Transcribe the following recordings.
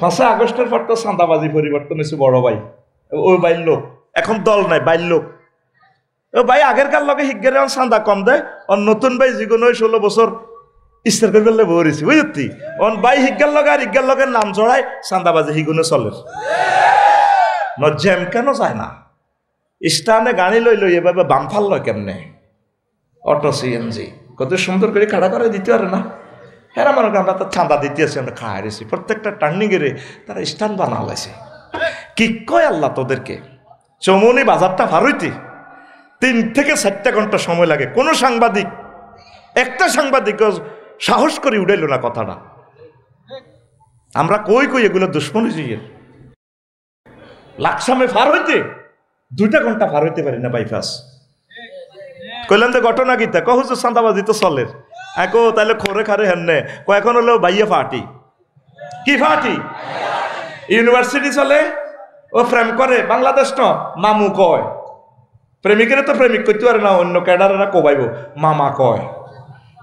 5 আগস্টের পর তো চাঁদাবাজি পরিবর্তন হয়েছে বড় ভাই, ওই বাইর লোক এখন দল নাই, বাইর লোক। ও ভাই আগেরকার লগে হিগের চাঁদা কম দেয়, আর নতুন ভাই যেগুলো 16 বছর ইস্তার করে ফেললে বলেছি বুঝতি, অন ভাই হিগের লগে আর হিগের লগের নাম জড়ায় চাঁদাবাজি হিগুনে চলে ন জ্যাম কেন যায় না? স্টানে গাড়ি লই এভাবে বামফাল লয় কেমনে? অটো সিএনজি কত সুন্দর করে খাড়া করে দিতে পারে না? হ্যাঁ মনে করেন আমরা তো চাঁদা দিতে আছি, আমরা খাওয়া রেছি প্রত্যেকটা টার্নিং এর তারা স্টান বানা লাইছে। কি কয় আল্লাহ তোদেরকে? চৌমনি বাজারটা ভার হইতে 3 থেকে 4টা ঘন্টা সময় লাগে। কোন সাংবাদিক, একটা সাংবাদিক সাহস করে উড়াইল না কথাটা। আমরা কই এগুলো দুশ্মনী জিয়ের লাকসামে পার হইতে 2টা ঘন্টা পার হইতে পারি না বাইপাস। কইলেন তো ঘটনা গীতা কহ চাঁদাবাজি তো চলের একো, তাহলে খোরে খারে হেননে এখন হলো বাইয়া পার্টি। কি পার্টি? ইউনিভার্সিটি চলে, ও প্রেম করে বাংলাদেশ ন মামু কয়, প্রেমিকের তো প্রেমিক করতে পারে না, অন্য ক্যাডারেরা কোবাইব মামা কয়,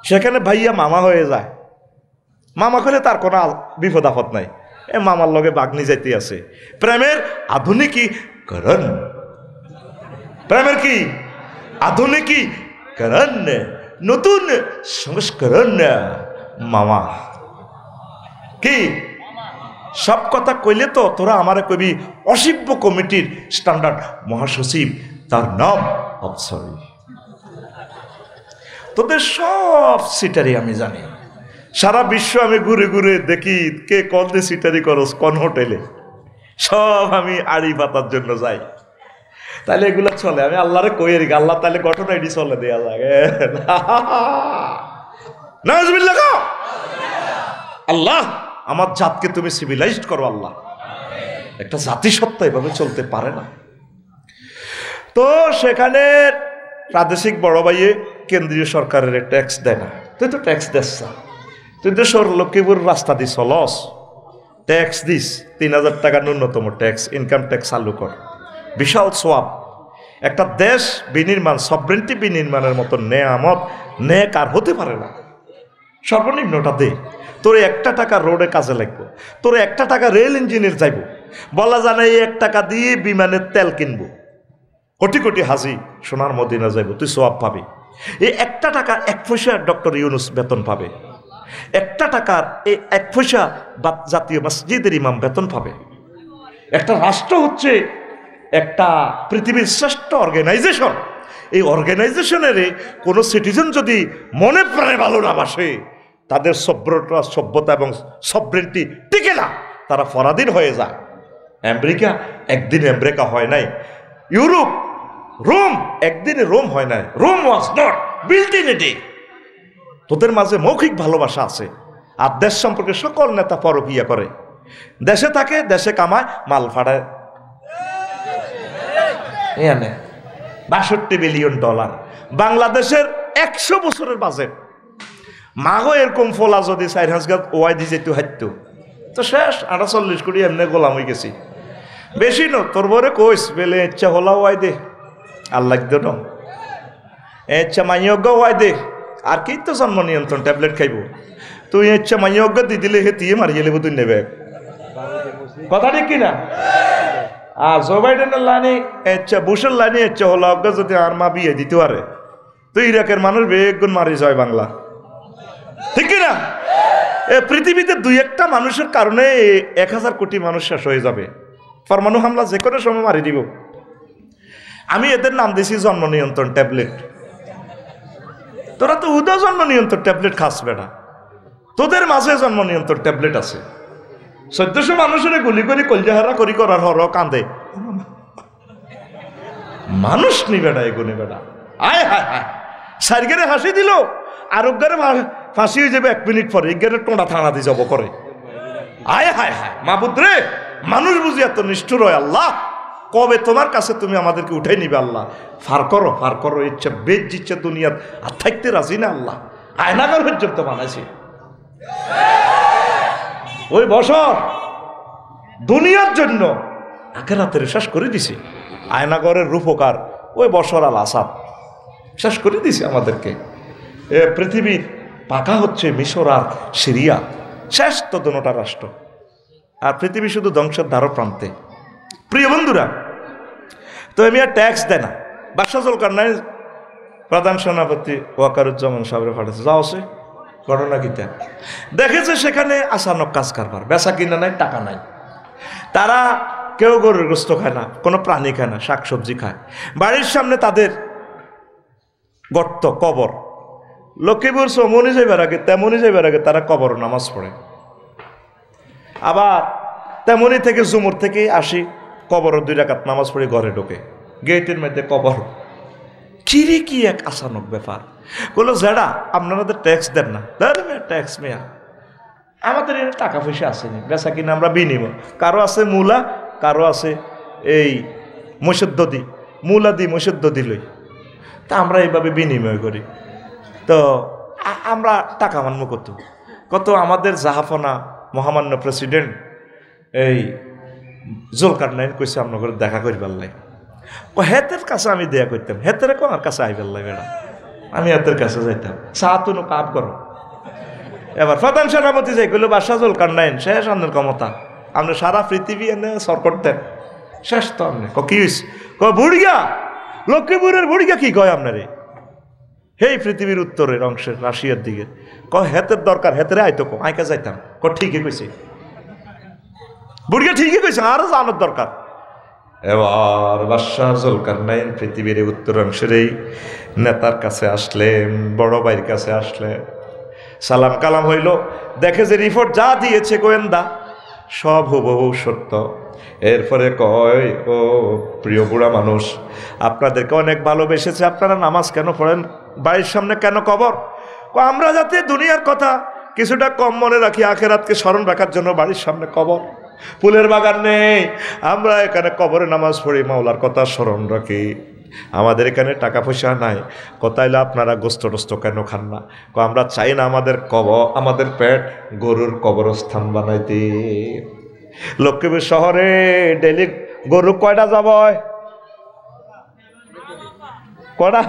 সেখানে ভাইয়া মামা হয়ে যায়। মামা কইলে তার কোনো বিপদ আপদ নাই, এ মামার লগে বাগনি যাইতে আছে। প্রেমের আধুনিকীকরণ, প্রেমের কি আধুনিকীকরণ, নতুন সংস্করণ। মামা কি সব কথা কইলে তো তোরা আমারে কবি অসিব্য কমিটির স্ট্যান্ডার্ড মহাসচিব, তার নাম অপসরি। তোদের সব সিটারি আমি জানি, সারা বিশ্ব আমি ঘুরে ঘুরে দেখি কে কল দিয়ে সিটারি করস কোন হোটেলে, সব আমি আড়ি পাতার জন্য যাই। তাহলে এগুলো চলে, আমি আল্লাহরে কই এরি আল্লাহ তাহলে ঘটনা এটি চলে দেয়া লাগে। আল্লাহ আমার জাতকে তুমি সিভিলাইজড করো আল্লাহ। একটা জাতিসত্তা এভাবে চলতে পারে না। তো সেখানে প্রাদেশিক বড় ভাইয়ে কেন্দ্রীয় সরকারের ট্যাক্স দেয় না, তুই তো ট্যাক্স দিস না, তুই তো লক্ষ্মীপুর রাস্তা দিস লস, ট্যাক্স দিস 3000 টাকা ন্যূনতম ট্যাক্স, ইনকাম ট্যাক্স চালু কর। বিশাল সোয়াব। একটা দেশ বিনির্মাণ, সভরেন্টি বিনির্মাণের মতো নেয়ামত নেক আর হতে পারে না। সর্বনিম্নটা দে, তোর 1 টাকা রোডে কাজে লাগবো, তোর 1 টাকা রেল ইঞ্জিনের যাইব, বলা জানে এই 1 টাকা দিয়ে বিমানের তেল কিনবো, কোটি কোটি হাজি সোনার মদিনা যাইব, তুই সোয়াব পাবি। এই 1 টাকা 1 পয়সা ডক্টর ইউনুস বেতন পাবে, 1 টাকার এই 1 পয়সা জাতীয় মসজিদের ইমাম বেতন পাবে। একটা রাষ্ট্র হচ্ছে একটা পৃথিবীর শ্রেষ্ঠ অর্গানাইজেশন। এই অর্গানাইজেশনের কোনো সিটিজেন যদি মনে প্রাণে ভালো না বাসে, তাদের সভ্যতা এবং সভরেন্টি টিকে না, তারা পরাধীন হয়ে যায়। আমেরিকা একদিন আমেরিকা হয় নাই, ইউরোপ রোম একদিনে রোম হয় নাই, Rome was not built in a day. তোদের মাঝে মৌখিক ভালোবাসা আছে, আর দেশ সম্পর্কে সকল নেতা পরকিয়া করে, দেশে থাকে, দেশে কামায়, মাল ফাড়ায়। 62 বিলিয়ন ডলার বাংলাদেশের 100 বছরের বাজেট। মাগো এরকম ফলা যদি 4-5 গাছ ওয়াই দিয়ে যেত হাইতো তো শেষ, 48 কোটি এমনি গোলাম হয়ে গেছি। বেশি ন তোর বরে কইস বেলে ইচ্ছা হলা ওয়াই দে, আল্লাহ দে ন ইচ্ছা মাইয়জ্ঞ ওয়াই দে, আর কি তো জন্ম নিয়ন্ত্রণ ট্যাবলেট খাইব, তুই ইচ্ছা মাইয়জ্ঞ দি দিলে হে তিয়ে মারিয়ে লেবো তুই নেবে। কথা ঠিক কিনা? আর জো বাইডেনের লাইনে ইচ্ছা, বুশের লাইনে ইচ্ছা হলো অজ্ঞ যদি আর মা বিয়ে দিতে পারে, তুই ইরাকের মানুষ বেগুন মারি যায় বাংলা, ঠিক কিনা? পৃথিবীতে 2-1টা মানুষের কারণে 1000 কোটি মানুষ শেষ হয়ে যাবে। পরমাণু হামলা যে কোনো সময় মারি দিব। আমি এদের নাম দিয়েছি জন্ম নিয়ন্ত্রণ ট্যাবলেট। তোরা তো উদা জন্ম নিয়ন্ত্রণ ট্যাবলেট খাস বেটা, তোদের মাঝে জন্ম নিয়ন্ত্রণ ট্যাবলেট আছে। 1400 মানুষের গুলি করে কলজাহারা করি করার হর কান্দে, মানুষ নি বেটা এগুনি বেটা। আয় হায় হায়, সারগেরে হাসি দিল, আরোগ্যের ফাঁসি হয়ে যাবে 1 মিনিট পরে, এগারে টোঁড়া থানা দিয়ে যাব করে। আয় হায় হায় মাবুদ রে, মানুষ বুঝি এত নিষ্ঠুর হয় আল্লাহ, কবে তোমার কাছে তুমি আমাদেরকে উঠাই নিবে আল্লাহ? ফার করো ইচ্ছা বেদ ইচ্ছা দুনিয়াত আর থাকতে রাজি না আল্লাহ, আয়নাগর পর্যন্ত বানাইছি। ওই বছর দুনিয়ার জন্য আখেরাতের শেষ করে দিছে। আয়নাগরের রূপকার ওই বশর আল আসাদ শেষ করে দিছে আমাদেরকে। পৃথিবীর পাকা হচ্ছে মিশর আর সিরিয়া, শেষ তো দুটা রাষ্ট্র। আর পৃথিবী শুধু ধ্বংসের ধারো প্রান্তে। প্রিয় বন্ধুরা, তো আমি আর ট্যাক্স দেয় না, বাদশাহ জুলকারনাইন প্রধান সেনাপতি ওয়াকারুজ্জামান সাহেবের পাঠাচ্ছে, যাও সে ঘটনা কিতা দেখেছে সেখানে আচানক কাজ কারবার, বেচা কিনা নাই, টাকা নাই। তারা কেউ গরুর গোস্ত খায় না, কোনো প্রাণী খায় না, শাকসবজি খায়। বাড়ির সামনে তাদের গর্ত, কবর। লক্ষ্মীপুর সমনি যাইবার আগে তেমনি যাইবার আগে তারা কবর নামাজ পড়ে। আবার তেমনি থেকে জুমুর থেকে আসি, কবর 2 রাকাত নামাজ পড়ে ঘরে ঢোকে, গেটের মধ্যে কবর। চিরি কি এক আচানক ব্যাপার। বললো জেডা আপনারা ট্যাক্স দেন না, ট্যাক্স মেয়া আমাদের টাকা পয়সা আসেনি, বেচা কিনা আমরা বিনিময়, কারো আছে মূলা, কারো আছে এই মসুদ্দি, মূলা দি মসুদ্দি লই, তা আমরা এইভাবে বিনিময় করি। তো আমরা টাকা মানব কত আমাদের জাহাফনা মহামান্য প্রেসিডেন্ট এই জুলকারনাইন কইছে আপনার দেখা করিবার লাই। হেতের কাছে আমি দেয়া করতাম, হেতের আমার কাছে আইবার লাই বেড়া, আমি হেতের কাছে যাইতাম, সাহাতুনো কাপ করো। এবার প্রধান সেনাপতি যাই কইল বাদশাহ জুলকারনাইন শেষ আন্নের ক্ষমতা, আপনি সারা পৃথিবী এনে সর করতেন, শেষ তো আপনি কি হইস বুড়িয়া, লক্ষ্মীপুরের বুড়িয়া কি কয় আপনারে হেই পৃথিবীর উত্তরের অংশের রাশিয়ার দিকে, হেতের দরকার, হেতেরে আইতো আইকা যাইতাম, ঠিকই কইছে বুড়িয়া, ঠিকই কইছে, আরো জানার দরকার। এবার বাদশাহ জুলকারনাইন পৃথিবীর উত্তর অংশের এই নেতার কাছে আসলেন, বড় ভাইয়ের কাছে আসলেন, সালাম কালাম হইল। দেখে যে রিপোর্ট যা দিয়েছে গোয়েন্দা সব হুবহু সত্য। এরপরে কয়, ও প্রিয় বুড়া মানুষ, আপনাদেরকে অনেক ভালোবেসেছে, আপনারা নামাজ কেন পড়েন, বাড়ির সামনে কেন কবর? আমরা যাতে দুনিয়ার কথা কিছুটা কম মনে রাখি, আখেরাতকে স্মরণ রাখার জন্য বাড়ির সামনে কবর, ফুলের বাগান নেই, আমরা এখানে কবরে নামাজ পড়ি, মাওলার কথা স্মরণ রাখি। আমাদের এখানে টাকা পয়সা নাই, কোথায় আপনারা গোস্ত টোস্ত কেন খান না? আমরা চাই না আমাদের পেট গরুর কবরস্থান বানাইতে। লক্ষ্মীপুর শহরে ডেলি গরু কয়টা যাব, কটা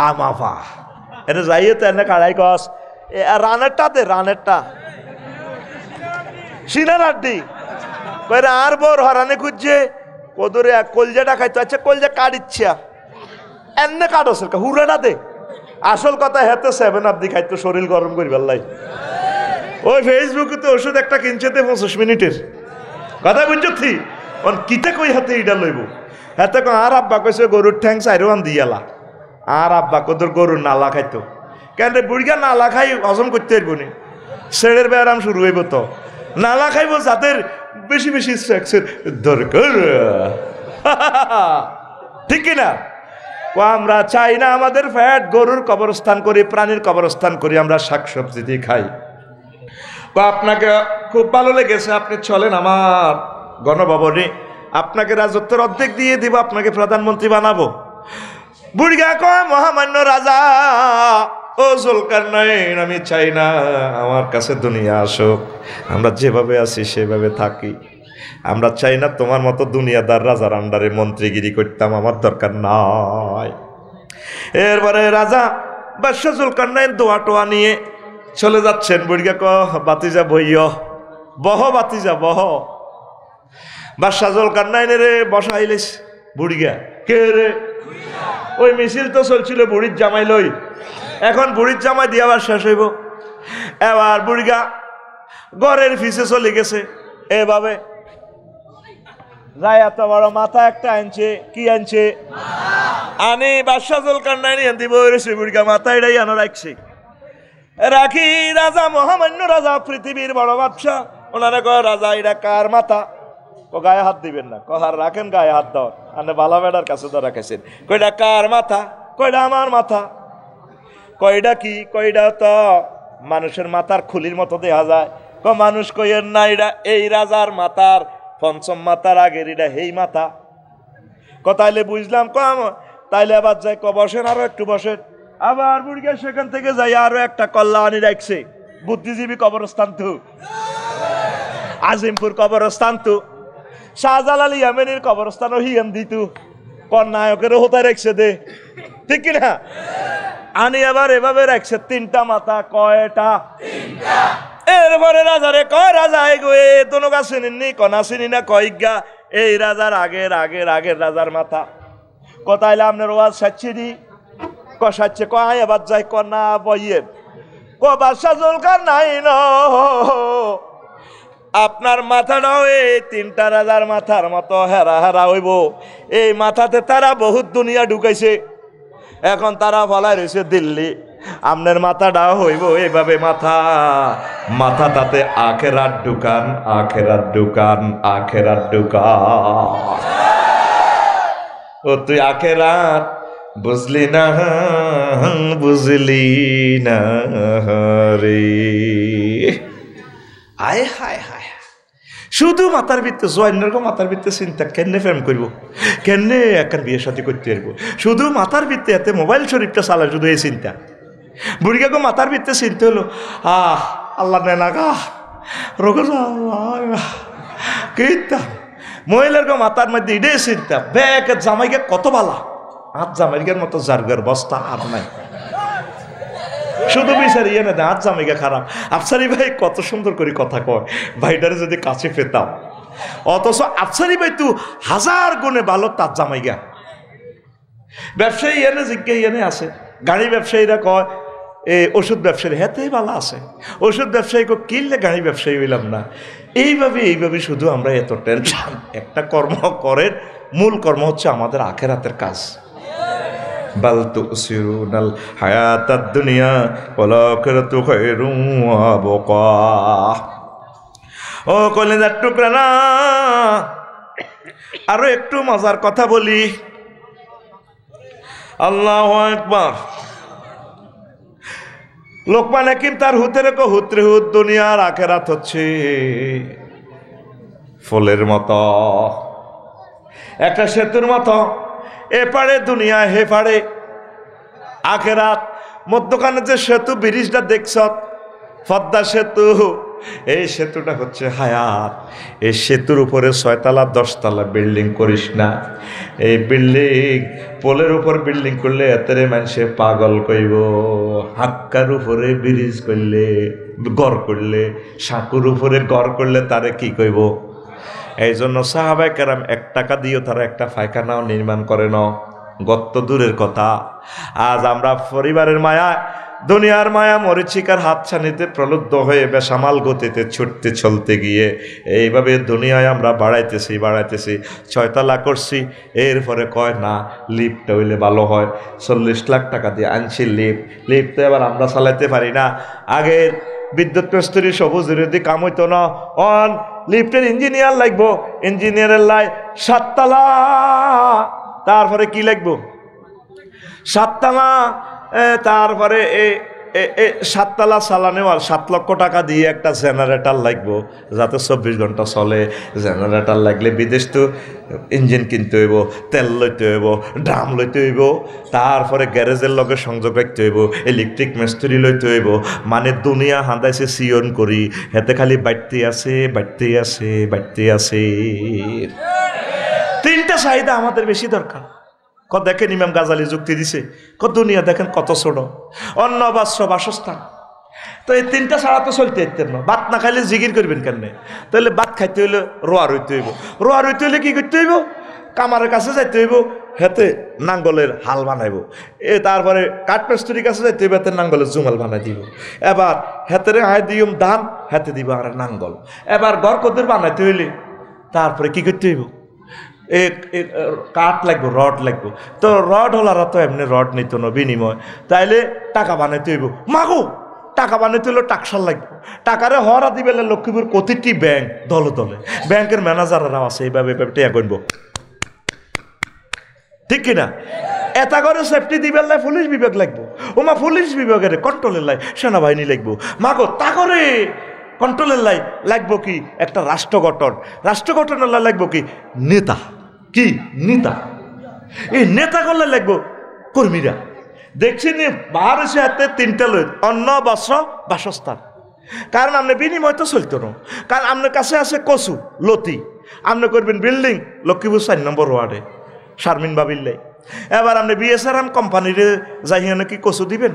আমাফা এটা যাইয়ে তো এনে কাড়াই কস রানেরটা দে, রানেরটা সিনার আড্ডি কইরা আর বর হরানে খুঁজছে কদরে কলজাটা খাইতো, আচ্ছা কলজা কাটিচ্ছা এনে কাটস হুড়াটা দে। আসল কথা হেতে 7 আপ দি খাইতো শরীর গরম করি বেল্লাই। ওই ফেসবুকে তো ওষুধ একটা কিনছে 25 মিনিটের কথা বুঝছি, কিতা কই হাতে ইডা লইব, হাতে আর আব্বা কইছে গরুর ঠ্যাং 4 আন দিয়ালা, আর আব্বা কদর গরুর নালা খাইতো, কেন রে বুড়িয়া নালা খাই হজম করতে পারবো নি, ছেড়ের ব্যায়াম শুরু হইব, তো নালা খাইব যাদের বেশি বেশি সেক্সের দরকার, ঠিক কিনা? আমরা চাই না আমাদের ফ্যাট গরুর কবরস্থান করি, প্রাণীর কবরস্থান করি, আমরা শাকসবজি দিয়ে খাই। আপনাকে খুব ভালো লেগেছে, আপনি চলেন আমার গণভবনে, আপনাকে রাজত্বের অর্ধেক দিয়ে দিব, আপনাকে প্রধানমন্ত্রী বানাবো। বুড়িয়া কয়, মহামান্য রাজা ও জুলকারনাইন, আমি চাই না আমার কাছে দুনিয়া আসুক, আমরা যেভাবে আছি সেভাবে থাকি, আমরা চাই না তোমার মতো দুনিয়াদার রাজার আন্ডারে মন্ত্রীগিরি করতাম, আমার দরকার নাই। এরপরে রাজা বাদশাহ জুলকারনাইন দোয়া টোয়া নিয়ে চলে যাচ্ছেন। বুড়িয়া ক বাতিজা বইয়, বহ বাতিজা বহ। বাদশাহ জুলকারনাইনের বসাইলিস। বুড়িয়া কে রে? ওই মিছিল তো চলছিল বুড়ির জামাই লই, এখন বুড়ির জামাই দিয়ে আবার শেষ হইব। এবার বুড়িয়া ঘরের ফিসে চলে গেছে, এভাবে যায় এত বড় মাথা একটা আনছে, কি আনছে আনি বাদশাহ জুলকারনাইন দিব রয়েছে, বুড়িয়া মাথা এটাই আনো রাখছে, রাখি রাজা মহামান্য রাজা পৃথিবীর বড় বাদশাহ, ওনারা কয় রাজা এটা কার মাথা? গায়ে হাত দিবেন না, কহার রাখেন গায়ে হাত দাও, আনে বালা বেড়ার কাছে তো রাখেছেন। কয়টা কার মাথা? কয়টা আমার মাথা। কয়টা কি? কয়টা তো মানুষের মাথার খুলির মতো দেখা যায়। মানুষ কইয়ের না, এটা এই রাজার মাথার পঞ্চম মাথার আগের এটা হেই মাথা। তাইলে বুঝলাম কম, তাইলে আবার যাই বসেন, আরো একটু বসেন। আবার বুড়িয়া সেখান থেকে যাই আরো একটা কল্লা আনি রাখছে, বুদ্ধিজীবী কবরস্থান তো, আজিমপুর কবরস্থান তো, শাহজালাল ইয়ামেনের কবরস্থানও হিয়ান দিত, কর্ণায়কেরও হতে রাখছে দে, ঠিক কিনা? আনি আবার এভাবে রাখছে 3টা মাথা। কয়টা? এরপরে রাজারে কয়, রাজা এগো এ তনুকা চিনি কনা চিনি না, কয়গা এই রাজার আগের রাজার মাথা। কোথায় আপনার ওয়াজ সাচ্ছি দি কষাচ্ছে, কয় এবার যাই কনা বইয়ের ক বাদশা জুলকার নাই ন, আপনার মাথাটাও এই তিনটা রাজার মাথার মতো হেরা হেরা হইব। এই মাথাতে তারা বহুত দুনিয়া ঢুকাইছে, এখন তারা ফলাই রয়েছে দিল্লি। আপনার মাথাটাও হইব এইভাবে মাথা মাথা, তাতে আখেরাত ঢুকান, আখেরাত ঢুকান, আখেরাত ঢুকান। ও তুই আখেরাত বুঝলি না, বুঝলি না রে। আয় হায় হায়, শুধু মাথার ভিত্তে জয়েন্টের মাথার ভিত্তে চিন্তা, কেনে প্রেম করবো, কেনে একখান বিয়ে সাথে করতে পারবো, শুধু মাথার ভিত্তে এতে মোবাইল শরীফটা চালায়, শুধু এই চিন্তা। বুড়িকে মাথার ভিত্তে চিনতে হলো, আল্লাহ নেনা গা রোগ কিতা মহিলার মাথার মধ্যে এটাই চিন্তা, ব্যাগ জামাইকে কত বালা, আর জামাইকের মতো জারগার বস্তা আর নাই, শুধু বিচারি এনে দেয় আর জামাইকে খারাপ। আফসারি ভাই কত সুন্দর করে কথা কয়, ভাইটারে যদি কাছে পেতাম। অথচ আফসারি ভাই তো হাজার গুণে ভালো তার জামাইগা। ব্যবসায়ী এনে জিজ্ঞাসা এনে আছে, গাড়ি ব্যবসায়ীরা কয় ওষুধ ব্যবসায়ী হেতে ভালো আছে, ওষুধ ব্যবসায়ী কিনলে গাড়ি ব্যবসায়ী হইলাম না। এইভাবে শুধু আমরা এত টেনশন। একটা কর্ম করেন, মূল কর্ম হচ্ছে আমাদের আখেরাতের কাজ। বাল তুসিরুনাল হায়াতাদ দুনিয়া ওয়াল আখিরাতু খায়রুম ওয়া আবকা। ও কলিজার টুকরা না, আরো একটু মজার কথা বলি। আল্লাহু আকবার। লোকমান হাকিম তার হুতেরে কো হুতরে হুত, দুনিয়ার আখেরাত হচ্ছে ফুলের মতো, একটা সেতুর মতো, এপারে দুনিয়া হেপারে আখেরাত। মধ্যখানে যে সেতু ব্রিজটা দেখছ, পদ্মা সেতু, এই সেতুটা হচ্ছে হায়াত। এই সেতুর উপরে 6 তলা 10 তলা বিল্ডিং করিস না। এই বিল্ডিং পোলের উপর বিল্ডিং করলে এতরে মানুষে পাগল কইব। হাক্কার উপরে ব্রিজ করলে, গড় করলে, সাঁকুর উপরে গড় করলে তারে কি কইব। এই জন্য সাহাবায়ে কেরাম 1 টাকা দিয়েও তারা একটা পায়খানাও নির্মাণ করে না। গত দূরের কথা, আজ আমরা পরিবারের মায়া, দুনিয়ার মায়া, মরিচিকার হাতছানিতে প্রলুব্ধ হয়ে বেসামাল গতিতে ছুটতে চলতে গিয়ে এইভাবে দুনিয়ায় আমরা বাড়াইতেছি 6 তলা করছি। এরপরে কয় না লিফটটা হইলে ভালো হয়, 40 লাখ টাকা দিয়ে আনছি লিফট তো এবার আমরা চালাইতে পারি না। আগের বিদ্যুৎ মিস্ত্রি সবুজ বিরোধী কাম হইতো না, অন লিফটের ইঞ্জিনিয়ার লাগবো, ইঞ্জিনিয়ারের লাই 7 তলা, তারপরে কি লাগবো 7 তলা, তারপরে 7 তলা চালানেওয়াল 7 লক্ষ টাকা দিয়ে একটা জেনারেটর লাগবো, যাতে 24 ঘন্টা চলে। জেনারেটর লাগলে বিদেশ তো ইঞ্জিন কিনতে হইব, তেল লইতে হইব, ড্রাম লইতে হইব, তারপরে গ্যারেজের লগে সংযোগ রাখতে হইব, ইলেকট্রিক মিস্ত্রি লইতে হইব। মানে দুনিয়া হাঁদাইছে সিয়ন করি, হেতে খালি বাড়তে আছে। 3টা চাহিদা আমাদের বেশি দরকার। দেখেন ইমাম গাজালি যুক্তি দিছে, দুনিয়া দেখেন কত ছোট, অন্ন বস্ত্র বাসস্থান। তো এই 3টা ছাড়া তো চলতে ইতেন না। ভাত না খাইলে জিগির করবেন কেন? তাহলে ভাত খাইতে হইলে রোয়া রইতে হইব, রোয়া রইতে হইলে কি করতে হইব? কামারের কাছে যাইতে হইব, হেতে নাঙ্গলের হাল বানাইব। তারপরে কাঠমিস্ত্রির কাছে যাইতে হইব, হেতে নাঙ্গলের জুমাল বানাই দিব। এবার হেতেরে হাই দিম ধান, হেতে দিব আর নাঙ্গল। এবার ঘর কদ্দুর বানাইতে হইলে তারপরে কি করতে হইব? কাঠ লাগবো, রড লাগবো। তো রড হলারা তো এমনি রড নিত না বিনিময়, তাইলে টাকা বানাইতে হইব। মাগো টাকা বানাইতে হইলে টাকসাল লাগবে। টাকারে হরা দিবে লক্ষ্মীপুর প্রতিটি ব্যাংক দলে দলে ব্যাংকের ম্যানেজাররাও আছে, এইভাবে টেয়া করবো, ঠিক কিনা? এটা করে সেফটি দিবে লাই পুলিশ বিভাগ লাগবো। ওমা পুলিশ বিভাগের কন্ট্রোলের লাই সেনাবাহিনী লাগবো। মাগো তা করে কন্ট্রোলের লাই লাগবো কি একটা রাষ্ট্র গঠনের লাই লাগবো কি নেতা, কি নেতা, এই নেতা করলে লাগবো কর্মীরা। দেখছি নি বাহার এসে হাতে 3টা লই, অন্ন বস্ত্র বাসস্থান। কারণ আপনি বিনিময় তো চলতো না, কারণ আপনার কাছে আছে কচু লতি, আপনি করবেন বিল্ডিং লক্ষ্মীপুর 4 নম্বর ওয়ার্ডে শারমিন বাবিল্লাই। এবার আপনি বিএসআরএম কোম্পানির যাই নাকি কচু দিবেন,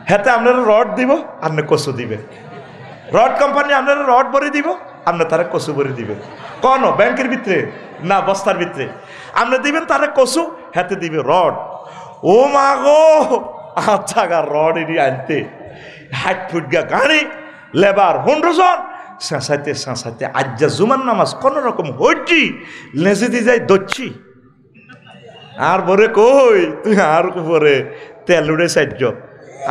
হেতে আপনার রড দিব, আপনি কচু দিবেন। রড কোম্পানি আপনারা রড ভরে দিব, আপনার তারা কচু ভরে দিবেন। কোন ব্যাংকের ভিতরে না বস্তার ভিতরে আপনি দিবেন, তারা কচু হাতে দিবে রড। ও মা গো, আচ্ছা রড এটি আনতে 60 ফুট গা গাড়ি, লেবার 100 জন, শাঁসাইতে শাঁসাইতে আজ্জা জুমার নামাজ কোন রকম হচ্ছি, লেজে দিয়ে যাই দচ্ছি। আর বরে কই তুই আর পরে তেল উড়ে সাহায্য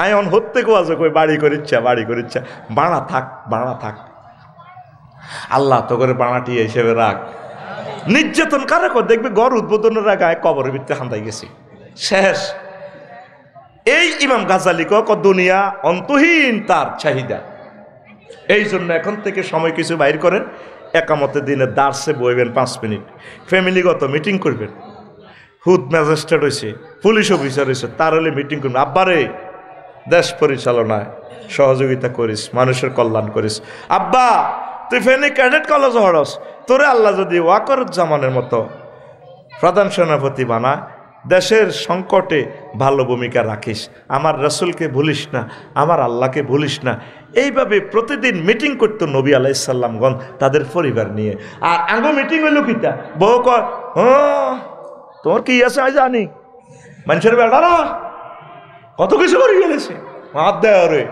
আয়ন হতে কোয়াজ কই বাড়ি করিচ্ছা বাড়ি করিচ্ছা, বাড়া থাক বাড়া থাক, আল্লাহ তো করে বাড়াটি হিসেবে রাখ। নির্যাতন কারে কর দেখবে ঘর উদ্বোধনের গায়ে কবরের ভিতরে হান্দাই গেছি শেষ। এই ইমাম গাজালি ক দুনিয়া অন্তহীন তার চাহিদা। এই জন্য এখন থেকে সময় কিছু বাইর করেন, একামতের দিনে দার্সে বইবেন 5 মিনিট, ফ্যামিলিগত মিটিং করবেন। হুদ ম্যাজিস্ট্রেট হয়েছে, পুলিশ অফিসার হয়েছে, তার হলে মিটিং করবেন, আব্বারে দেশ পরিচালনায় সহযোগিতা করিস, মানুষের কল্যাণ করিস। আব্বা তুই ফেনী ক্যাডেট কলেজ হরস, তোরে আল্লাহ যদি ওয়াকরুজ্জামানের মতো প্রধান সেনাপতি বানা, দেশের সংকটে ভালো ভূমিকা রাখিস, আমার রাসূলকে ভুলিস না, আমার আল্লাহকে ভুলিস না। এইভাবে প্রতিদিন মিটিং করতো নবী আলাইহিসসালামগণ তাদের পরিবার নিয়ে। আর আঙ্গো মিটিং হইল কিতা, বউ কয় তোমার কি আছে আমি জানি, মানুষের বেড়ারা কত কিছু করে গেলেছে, হাত দেয় রে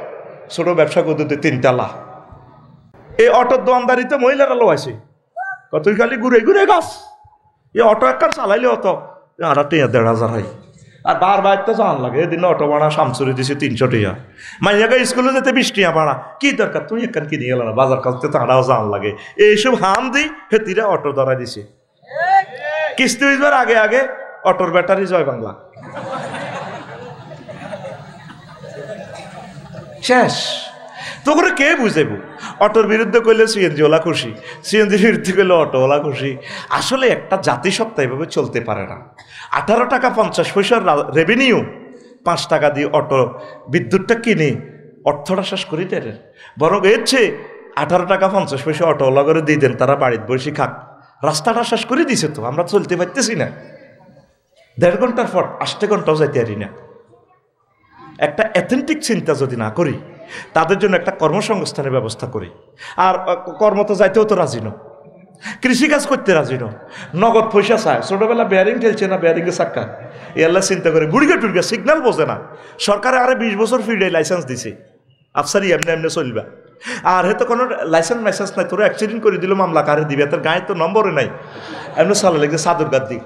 ছোট ব্যবসা করতে 3 তালা। এই অটোর দোয়ানদারিতে মহিলারা লো আছে, কতই খালি ঘুরে ঘুরে গাছ, এই অটো একবার চালাইলে অত 1,500 হয়। আর বারবার তো জান লাগে, এদিন অটো ভাড়া শামসুরি দিছে 300 টাকা, মাইয়াকে স্কুলে যেতে 20 টাকা ভাড়া, কি দরকার তুই একখান কিনে গেল না, বাজার কালতে তো আড়াও জান লাগে। এইসব হাম দিই হেতিরা অটো ধরা দিছে, কিস্তি হইবার আগে আগে অটোর ব্যাটারি জয় বাংলা শেষ। তো করে কে বুঝেব? অটোর বিরুদ্ধে কইলে সিএনজি ওলা খুশি, সিএনজির বিরুদ্ধে কইলে অটোওয়ালা খুশি। আসলে একটা জাতিসত্তা এভাবে চলতে পারে না। 18 টাকা 50 পয়সার রেভিনিউ, 5 টাকা দিয়ে অটো বিদ্যুৎটা কিনে অর্থটা শেষ করি দেন, বরং এর চেয়ে 18 টাকা 50 পয়সা অটোওয়ালা করে দিয়ে দেন, তারা বাড়িতে বসে খাক, রাস্তাটা শেষ করে দিছে। তো আমরা চলতে পারতেছি না, 1.5 ঘন্টার পর 8 ঘন্টাও যাইতে পারি না। একটা অ্যাথেন্টিক চিন্তা যদি না করি, তাদের জন্য একটা কর্মসংস্থানের ব্যবস্থা করি। আর কর্ম তো যাইতেও তো রাজি ন, কৃষিকাজ করতে রাজি ন, নগদ পয়সা চায়। ছোটবেলা বেয়ারিং ঠেলছে না, বেয়ারিংয়ে চাক্কা, এল্লা চিন্তা করে গুড়িগে টুড়িগে সিগন্যাল বোঝে না। সরকারে আরে 20 বছর ফিরে লাইসেন্স দিছে, আফসারি এমনি এমনি চলবা। আর হেতো কোনো লাইসেন্স মাইসেন্স নাই, তোরা অ্যাক্সিডেন্ট করে দিল মামলা কারে দিবে, তার গায়ে তো নম্বরে নাই, এমনি চালা লাগছে সাদুর গাদ দিক।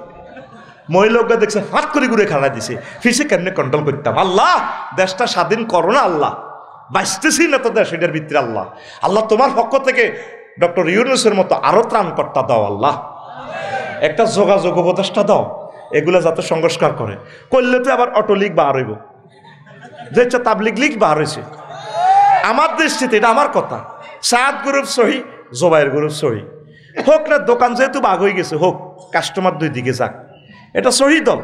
মহিলা দেখছে হাত করে ঘুরে খাড়া দিছে, ফিসে কেমনে কন্ট্রোল করতাম। আল্লাহ দেশটা স্বাধীন করো না আল্লাহ, বাঁচতেছি না তো দেশ এটার ভিতরে। আল্লাহ আল্লাহ তোমার পক্ষ থেকে ডক্টর ইউনূসের মতো আরো ত্রাণকর্তা দাও আল্লাহ, একটা যোগাযোগ উপদেষ্টা দাও, এগুলা যাতে সংস্কার করে। করলে তো আবার অটো লিগ বার হইব, দেখছে তাবলিগ লিগ বার হয়েছে। আমার দৃষ্টিতে এটা আমার কথা, সাদ গ্রুপ সহি, জোবাইর গ্রুপ সহি হোক না, দোকান যেহেতু বাঘ হয়ে গেছে হোক, কাস্টমার 2 দিকে যাক, এটা সহি দল।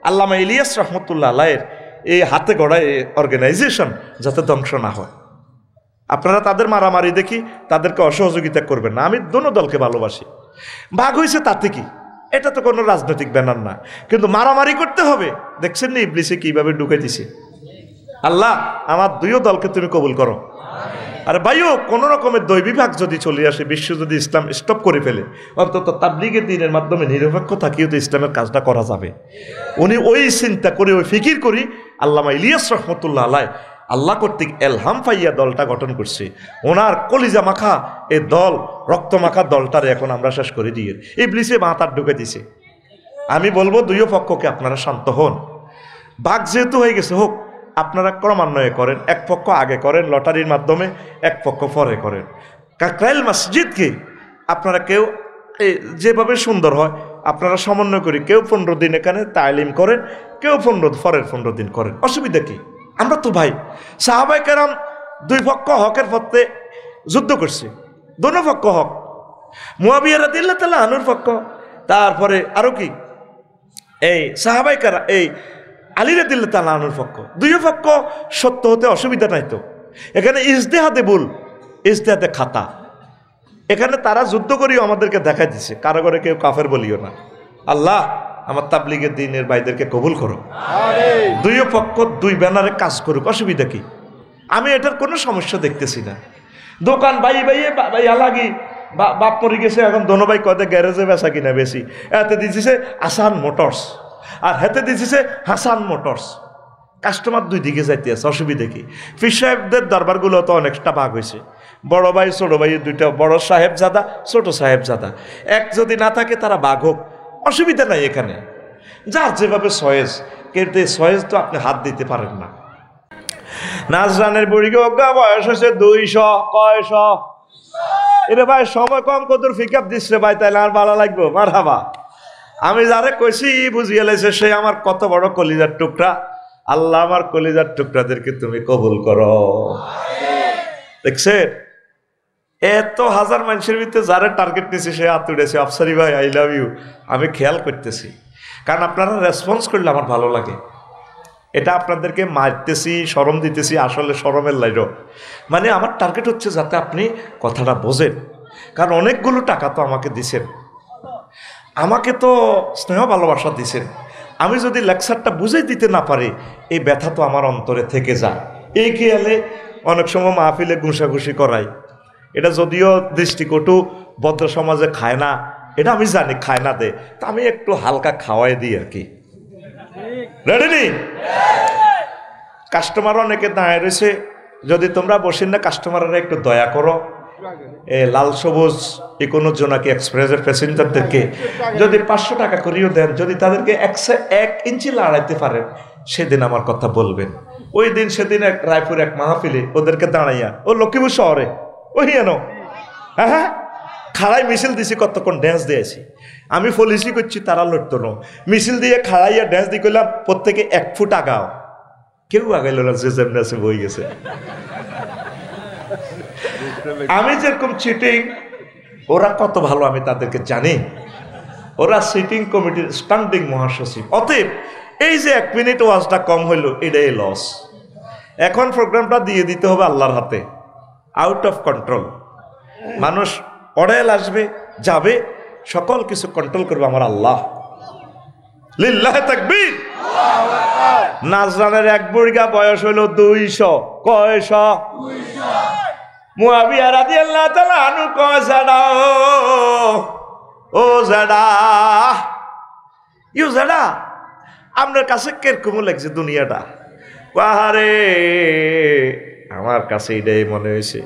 আল্লামা ইলিয়াস রহমতুল্লাহ আলাইয়ের এই হাতে গড়া অর্গানাইজেশন যাতে ধ্বংস না হয়। আপনারা তাদের মারামারি দেখি তাদেরকে অসহযোগিতা করবেন না, আমি দোনো দলকে ভালোবাসি। ভাগ হয়েছে তাতে কি, এটা তো কোনো রাজনৈতিক ব্যানার না, কিন্তু মারামারি করতে হবে। দেখছেন না ইবলিসে কিভাবে ঢুকে দিছে। আল্লাহ আমার 2 দলকে তুমি কবুল করো। আর ভাইও কোনো রকমের দৈবিভাগ যদি চলে আসে, বিশ্ব যদি ইসলাম স্টপ করে ফেলে, অন্তত তাবলীগের দ্বীনের মাধ্যমে নিরপেক্ষ থাকিও তো ইসলামের কাজটা করা যাবে। উনি ওই চিন্তা করে, ওই ফিকির করি আল্লামা ইলিয়াস রহমতুল্লাহ আলাই আল্লাহ কর্তৃক এলহাম পাইয়া দলটা গঠন করছে। ওনার কলিজা মাখা এই দল, রক্ত মাখা দলটারে এখন আমরা শেষ করে দিয়ে ইবলিসে মাথার ঢুকে দিছে। আমি বলবো 2 পক্ষকে আপনারা শান্ত হন। ভাগ যেহেতু হয়ে গেছে হোক, আপনারা ক্রমান্বয়ে করেন, এক পক্ষ আগে করেন লটারির মাধ্যমে, এক পক্ষ পরে করেন। কাকরাইল মসজিদকে আপনারা কেউ যেভাবে সুন্দর হয় আপনারা সমন্বয় করি, কেউ 15 দিন এখানে তালিম করেন, কেউ 15 দিন করেন, অসুবিধা কি? আমরা তো ভাই। সাহাবায়ে কেরাম 2 পক্ষ হকের পথে যুদ্ধ করছে, দোনো পক্ষ হক। মুয়াবিয়া রাদিয়াল্লাহু তাআলা আনহুর পক্ষ, তারপরে আরো কি এই সাহাবায়ে কেরাম, এই আলী রাদিয়াল্লাহু তাআলা আনহুর পক্ষ। 2 পক্ষ সত্য হতে অসুবিধা নাই তো। এখানে ইজতিহাদে ভুল, ইজতিহাদে খাতা। এখানে তারা যুদ্ধ করিও আমাদেরকে দেখাই দিছে, কারো করে কেউ কাফের বলিও না। আল্লাহ আমার তাবলীগের দ্বীনের ভাইদেরকে কবুল করো। 2 পক্ষ 2 ব্যানারে কাজ করুক, অসুবিধা কি? আমি এটার কোনো সমস্যা দেখতেছি না। দোকান বাইয়া লাগি বাপ মরে গেছে, এখন দোনো ভাই কদে গ্যারেজে বেচা কিনা বেশি। এতে দিয়েছে আসান মোটরস আর হেতে দিয়েছে হাসান মোটরস। কাস্টমার দুই দিকে যাইতে আছে, অসুবিধা কি? পীর সাহেবদের দরবারগুলো তো অনেকটা ভাগ হয়েছে, বড় ভাই ছোট ভাই দুইটা, বড় সাহেবজাদা ছোট সাহেবজাদা, এক যদি না থাকে তারা ভাগ হোক, অসুবিধা নাই এখানে, যার যেভাবে সয়েজ। কিন্তু এই সয়েজ তো আপনি হাত দিতে পারেন না। নাজরানের বুড়িকে অজ্ঞা বয়স হয়েছে 200, কয়শ? এটা ভাই সময় কম কদর পিকআপ দিস রে ভাই, তাইলে আর ভালো লাগবো। মারহাবা। আমি যারে কইছি বুঝিয়ে লাইছে, সে আমার কত বড় কলিজার টুকরা। আল্লাহ আমার কলিজার টুকরাদেরকে তুমি কবুল করো। দেখছেন, এত হাজার মানুষের ভিতরে যারা টার্গেট নিয়েছে সে হাত উঠেছে, আফসারি ভাই আই লাভ ইউ। আমি খেয়াল করতেছি, কারণ আপনারা রেসপন্স করলে আমার ভালো লাগে। এটা আপনাদেরকে মারতেছি, শরম দিতেছি, আসলে শরমের লাইরো। মানে আমার টার্গেট হচ্ছে যাতে আপনি কথাটা বোঝেন, কারণ অনেকগুলো টাকা তো আমাকে দিছেন, আমাকে তো স্নেহ ভালোবাসা দিছেন। আমি যদি লেকচারটা বুঝে দিতে না পারি, এই ব্যথা তো আমার অন্তরে থেকে যায়। এই খেয়ালে অনেক সময় মাহফিলে ঘুষাঘুষি করাই, এটা যদিও দৃষ্টিকটু ভদ্র সমাজে খায় না, এটা আমি জানি খায় না দে, তা আমি একটু হালকা খাওয়াই দিই আর কি। রেডি নি? কাস্টমার অনেকে দাঁড়িয়ে রয়েছে, যদি তোমরা বসেন না, কাস্টমাররা একটু দয়া করো। লাল সবুজ ইকোনো জোনাকি এক্সপ্রেসের প্যাসেঞ্জারদেরকে যদি 500 টাকা করিও দেন, যদি তাদেরকে 1 ইঞ্চি লাড়াইতে পারেন, সেদিন আমার কথা বলবেন। ওই দিন সেদিন রায়পুর এক মাহফিলে ওদেরকে দাঁড়াইয়া, ও লক্ষ্মীপুর শহরে, ওই এনো হ্যাঁ খাড়াই মিছিল দিছি, কতক্ষণ ড্যান্স দিয়েছি। আমি পলিসি করছি, তারা লড়তো না। মিছিল দিয়ে খাড়াইয়া ড্যান্স দিয়ে করলাম, প্রত্যেকে 1 ফুট আগাও। কেউ আগাইল না, যে যেমনি আছে বই গেছে। আমি যেরকম চিটিং, ওরা কত ভালো আমি তাদেরকে জানি। ওরা সিটিং কমিটির স্ট্যান্ডিং মহাসচিব। অতএব এই যে 1 মিনিট ওয়াজটা কম হইল, এটাই লস। এখন প্রোগ্রামটা দিয়ে দিতে হবে আল্লাহর হাতে, আউট অফ কন্ট্রোল। মানুষ অড়াইল আসবে যাবে, সকল কিছু কন্ট্রোল করবে আমার আল্লাহ। লিল্লাহে তাকবীর। নাজরানের এক বুড়িগা বয়স হইল 200, কয়শ? মুআবিয়া রাদিয়াল্লাহু তাআলা আনহু কয়, জাডা ও জাডা, ইউ জাডা, আপনার কাছে কিরকম লাগছে দুনিয়াটা? পাহাড়ে আমার কাছে এটাই মনে হয়েছে,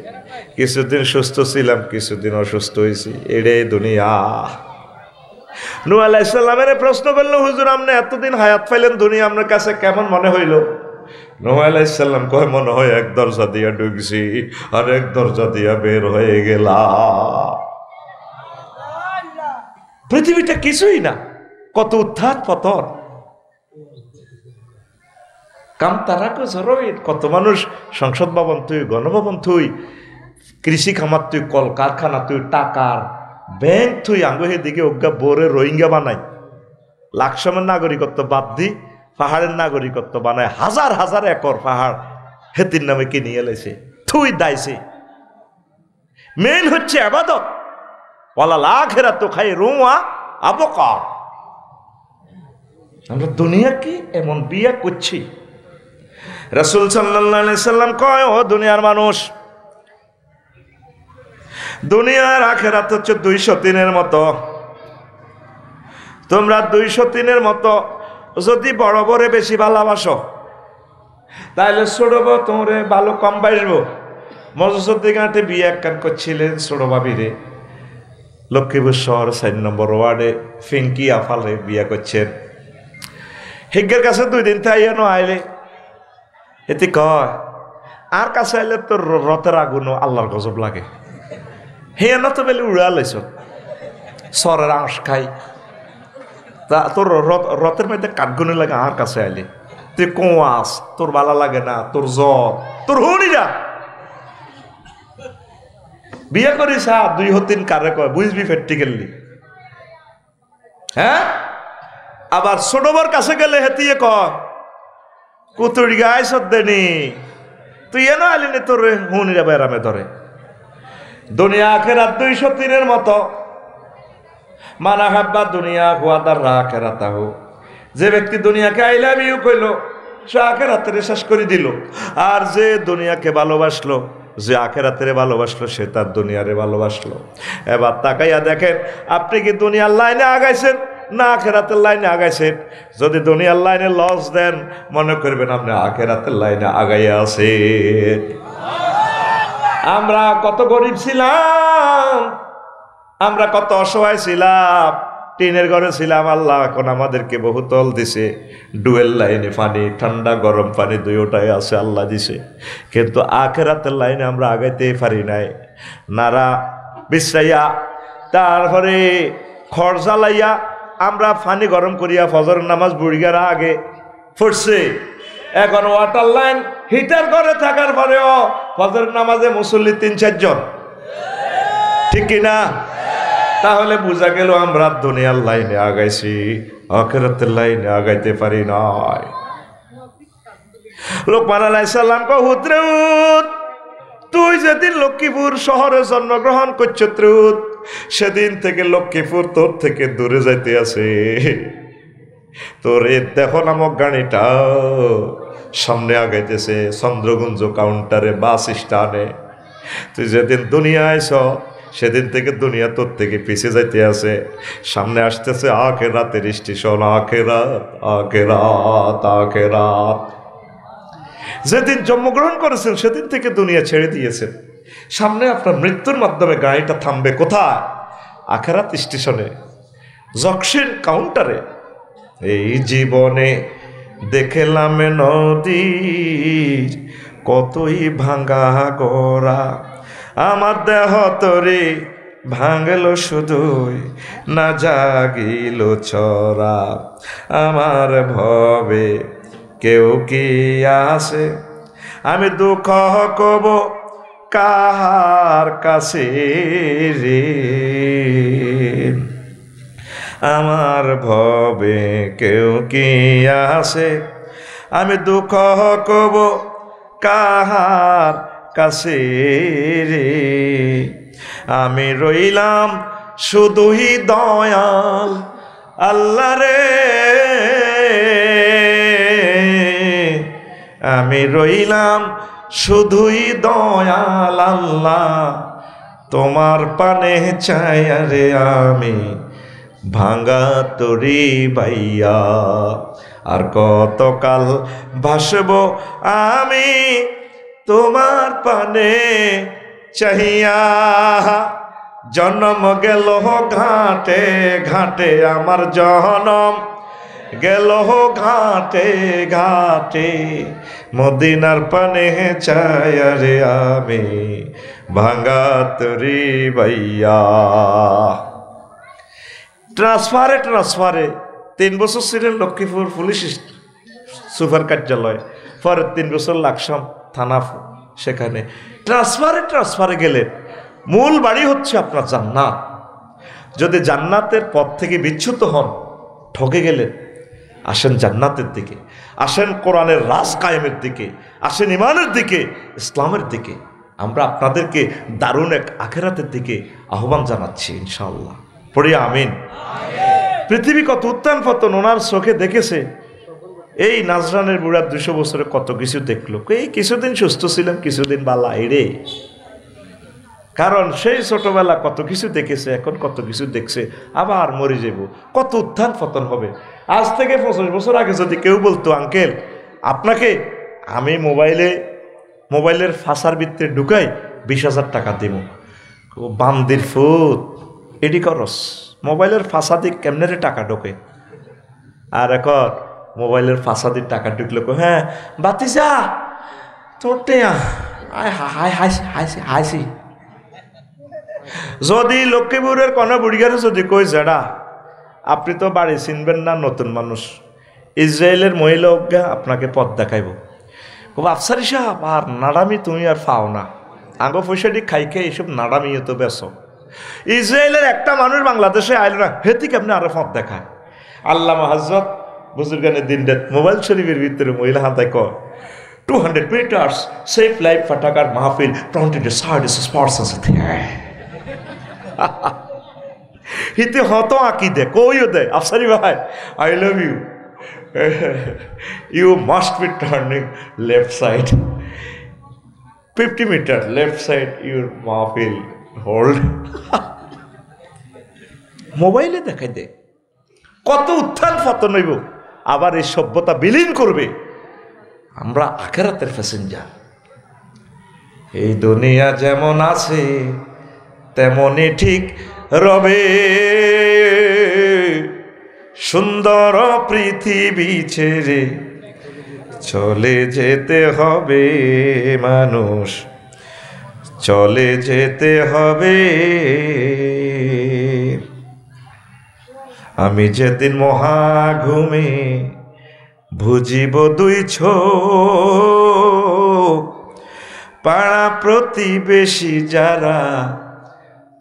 কিছুদিন সুস্থ ছিলাম, কিছুদিন অসুস্থ হয়েছি, এটাই দুনিয়া। নূহ আলাইহিস সালামের প্রশ্ন করলো, হুজুর আপনি এতদিন হায়াত পাইলেন, দুনিয়া আপনার কাছে কেমন মনে হইল? নূহ আলাইহিস সালাম কয়, মনে হয় 1 দরজা দিয়া ঢুকছি আর 1 দরজা দিয়া বের হয়ে গেলাম। পৃথিবীটা কিছুই না, কত উত্থান পতন, কাম তারা কত মানুষ সংসদ ভবন তুই, গণভবন তুই, কৃষি খামার তুই, কল কারখানা তুই, টাকার ব্যাংক তুই, আঙ্গুহের দিকে অজ্ঞা বোরে রোহিঙ্গা বানাই, লাকসামের নাগরিকত্ব বাদ দি পাহাড়ের নাগরিকত্ব বানায়, হাজার হাজার একর পাহাড় হেতির নামে কিনে এলেছে, তুই দাইছে। মেন হচ্ছে আবাদত, ওয়ালাল আখিরাতু খায়রুম ওয়া আবকা। আমরা দুনিয়া কি এমন বিয়া করছি? রাসূল সাল্লাল্লাহু আলাইহি সাল্লাম কয়, ও দুনিয়ার মানুষ, দুনিয়ার আখিরাত হচ্ছে 203-এর মতো। তোমরা 203-এর মতো যদি বড় বড় বেশি ভালোবাসো, তাহলে ছোট বউ তোমরে ভালো কম বাসবো। মজুসুদ্দিগাঁটে বিয়ে একখান করছিলেন ছোট ভাবিরে, লক্ষ্মীপুর শহর 4 নম্বর ওয়ার্ডে ফিঙ্কি আফালে বিয়ে করছেন। হিজ্ঞের কাছে 2 দিন থাইয়া নো আইলে, এতে কয় আর কাছে আইলে তোর রথের আগুন আল্লাহর গজব লাগে। হে না তো বেলে উড়া লাইছ, সরের আঁশ খাই, তা তোর রথের মধ্যে কাঠগুনি লাগে। আর কাছে আইলে তুই কোয়াস, তোর ভালো লাগে না, তোর জ্বর, তোর হুনি যা বিয়ে করিস। 2 কারে কয় বুঝবি প্র্যাকটিক্যালি। হ্যাঁ, আবার ছোটবার কাছে গেলে হেতিয়ে কয় কুতুড়ি গায়ে সদ্দেনি, তুই এন আইলি নি, তোর হুনিরা বেড়ামে ধরে। দুনিয়া আখিরাত 203-এর মতো। মানা হাব্বা দুনিয়া হুয়াদার আখিরাতাহু, যে ব্যক্তি দুনিয়াকে আই লাভ ইউ কইল, সে আখিরাতের শেষ করে দিল। আর যে দুনিয়াকে ভালোবাসলো, যে আখেরাতের ভালোবাসলো সে তার দুনিয়ারে ভালোবাসলো। এবার তাকাইয়া দেখেন আপনি কি দুনিয়ার লাইনে আগাইছেন না আখেরাতের লাইনে আগাইছেন? যদি দুনিয়ার লাইনে লস দেন মনে করবেন আপনি আখেরাতের লাইনে আগাইয়া আছেন। আমরা কত গরিব ছিলাম, আমরা কত অসহায় ছিলাম, টিনের ঘরে ছিলাম, আল্লাহ এখন আমাদেরকে বহুতল দিছে, ডুয়েল লাইনে পানি, ঠান্ডা গরম পানি দুইটাই আছে আল্লাহ দিছে। কিন্তু আখেরাতের লাইনে আমরা আগাইতে পারি নাই। নারা বিশ্রাইয়া তারপরে খড় জ্বালাইয়া আমরা পানি গরম করিয়া ফজর নামাজ বুড়িগার আগে পড়ছে। এখন ওয়াটার লাইন হিটার করে থাকার পরেও ফজর নামাজে মুসল্লি ৩-৪ জন, ঠিক কিনা? তাহলে বোঝা গেল আমরা দুনিয়ার লাইনে আগাইছি, আখিরাতের লাইনে আগাইতে পারি নাই। লোকমান আলাইহিস সালাম কো হুতরুত, তুই যেদিন লক্ষ্মীপুর শহরে জন্মগ্রহণ করছ ত্রুত, সেদিন থেকে লক্ষ্মীপুর তোর থেকে দূরে যাইতে আছে। তোর এই দেখো নামক গাড়িটা সামনে আগাইতেছে চন্দ্রগুঞ্জ কাউন্টারে বাস স্ট্যান্ডে। তুই যেদিন দুনিয়া আইছ সেদিন থেকে দুনিয়া তোর থেকে পিছিয়ে যাইতে আছে। সামনে আসতেছে আখিরাতের স্টেশন, আখিরাত আখিরাত আখিরাত। যেদিন জন্মগ্রহণ করেছেন সেদিন থেকে দুনিয়া ছেড়ে দিয়েছেন। সামনে আপনার মৃত্যুর মাধ্যমে গাড়িটা থামবে কোথায়? আখিরাত স্টেশনে, জংশন কাউন্টারে। এই জীবনে দেখলাম নদীর কতই ভাঙ্গা গোরা, আমার দেহ তরে ভাঙল শুধুই না জাগিল ছড়া। আমার ভবে কেউ কি আসে, আমি দুঃখ কব কাহার কাছে রে। আমার ভবে কেউ কি আসে, আমি দুঃখ কব কাহার কাছে রে। আমি রইলাম শুধুই দয়াল আল্লাহ রে, আমি রইলাম শুধুই দয়াল আল্লাহ। তোমার পানে চাইয়া রে আমি ভাঙ্গা তরি বাইয়া, আর কতকাল ভাসব আমি তোমার পানে চাহিয়া। জন্ম গেল ঘাটে ঘাটে, আমার জনম গেল ঘাটে ঘাটে, মদিনার পানে চাইয়া রে আমি ভাঙ্গা তরি বাইয়া। ট্রান্সফারে 3 বছর ছিলেন লক্ষ্মীপুর পুলিশ সুপার কার্যালয়, পরে 3 বছর লাকসাম থানা, সেখানে ট্রান্সফারে গেলেন। মূল বাড়ি হচ্ছে আপনার জান্নাত। যদি জান্নাতের পথ থেকে বিচ্যুত হন, ঠকে গেলেন, আসেন জান্নাতের দিকে, আসেন কোরআনের রাজ কায়েমের দিকে, আসেন ইমানের দিকে, ইসলামের দিকে। আমরা আপনাদেরকে দারুণ এক আখিরাতের দিকে আহ্বান জানাচ্ছি ইনশাআল্লাহ। পড়ি আমিন। পৃথিবী কত উত্থান পতন ওনার চোখে দেখেছে। এই নাজরানের বুড়া 200 বছরে কত কিছু দেখলো। এই কিছুদিন সুস্থ ছিলাম, কিছুদিন বালা রে, কারণ সেই ছোটবেলা কত কিছু দেখেছে, এখন কত কিছু দেখছে, আবার মরে যাব। কত উত্থান পতন হবে। আজ থেকে 25 বছর আগে যদি কেউ বলতো আঙ্কেল আপনাকে আমি মোবাইলের ফাঁসার ভিতরে ঢুকাই 20,000 টাকা দিব, বান্দির ফুত এডি করস, মোবাইলের ফাঁসা দিক কেমনে রে টাকা ঢোকে। আর এখন মোবাইলের ফাঁসা দিক টাকা ঢুকলে হ্যাঁ বাতিজা তোর টেয়া হাসি। যদি লক্ষ্মীপুরের কোনো বুড়িগারে যদি কই জেডা আপনি তো বাড়ি চিনবেন না, নতুন মানুষ, ইসরায়েলের মহিলা অজ্ঞা আপনাকে পথ দেখাইব। খুব আফসারি সাহেব আর নাড়ামি তুমি আর পাও না, আগে পয়সাটি খাই খেয়ে এইসব নাড়ামিও তো বেসো। ইসরায়েলের একটা মানুষ বাংলাদেশে আইল না, হেতি কেমনি আরো পথ দেখায়। আল্লামা হযরত বুজুর্গানের দিন রাত মোবাইল শরীফের ভিতরে মহিলা হাতায় কয় 200 মিটার্স সেফ লাইফ ফাটাকার মাহফিল 20 হিতে হত আঁকি দে কইও দে আফসারি ভাই I love you, you must be turning left side. 50 metre left side your মাহফিল হোল্ড। মোবাইলে দেখাই দে কত উত্থান পতন হইব, আবার এই সভ্যতা বিলীন করবে। আমরা আখেরাতের প্যাসেঞ্জার। এই দুনিয়া যেমন আছে তেমনই ঠিক রবে, সুন্দর পৃথিবী ছেড়ে চলে যেতে হবে মানুষ, চলে যেতে হবে। আমি যেদিন মহাঘুমে বুঝিব দুই চোখ, পাড়া প্রতিবেশী যারা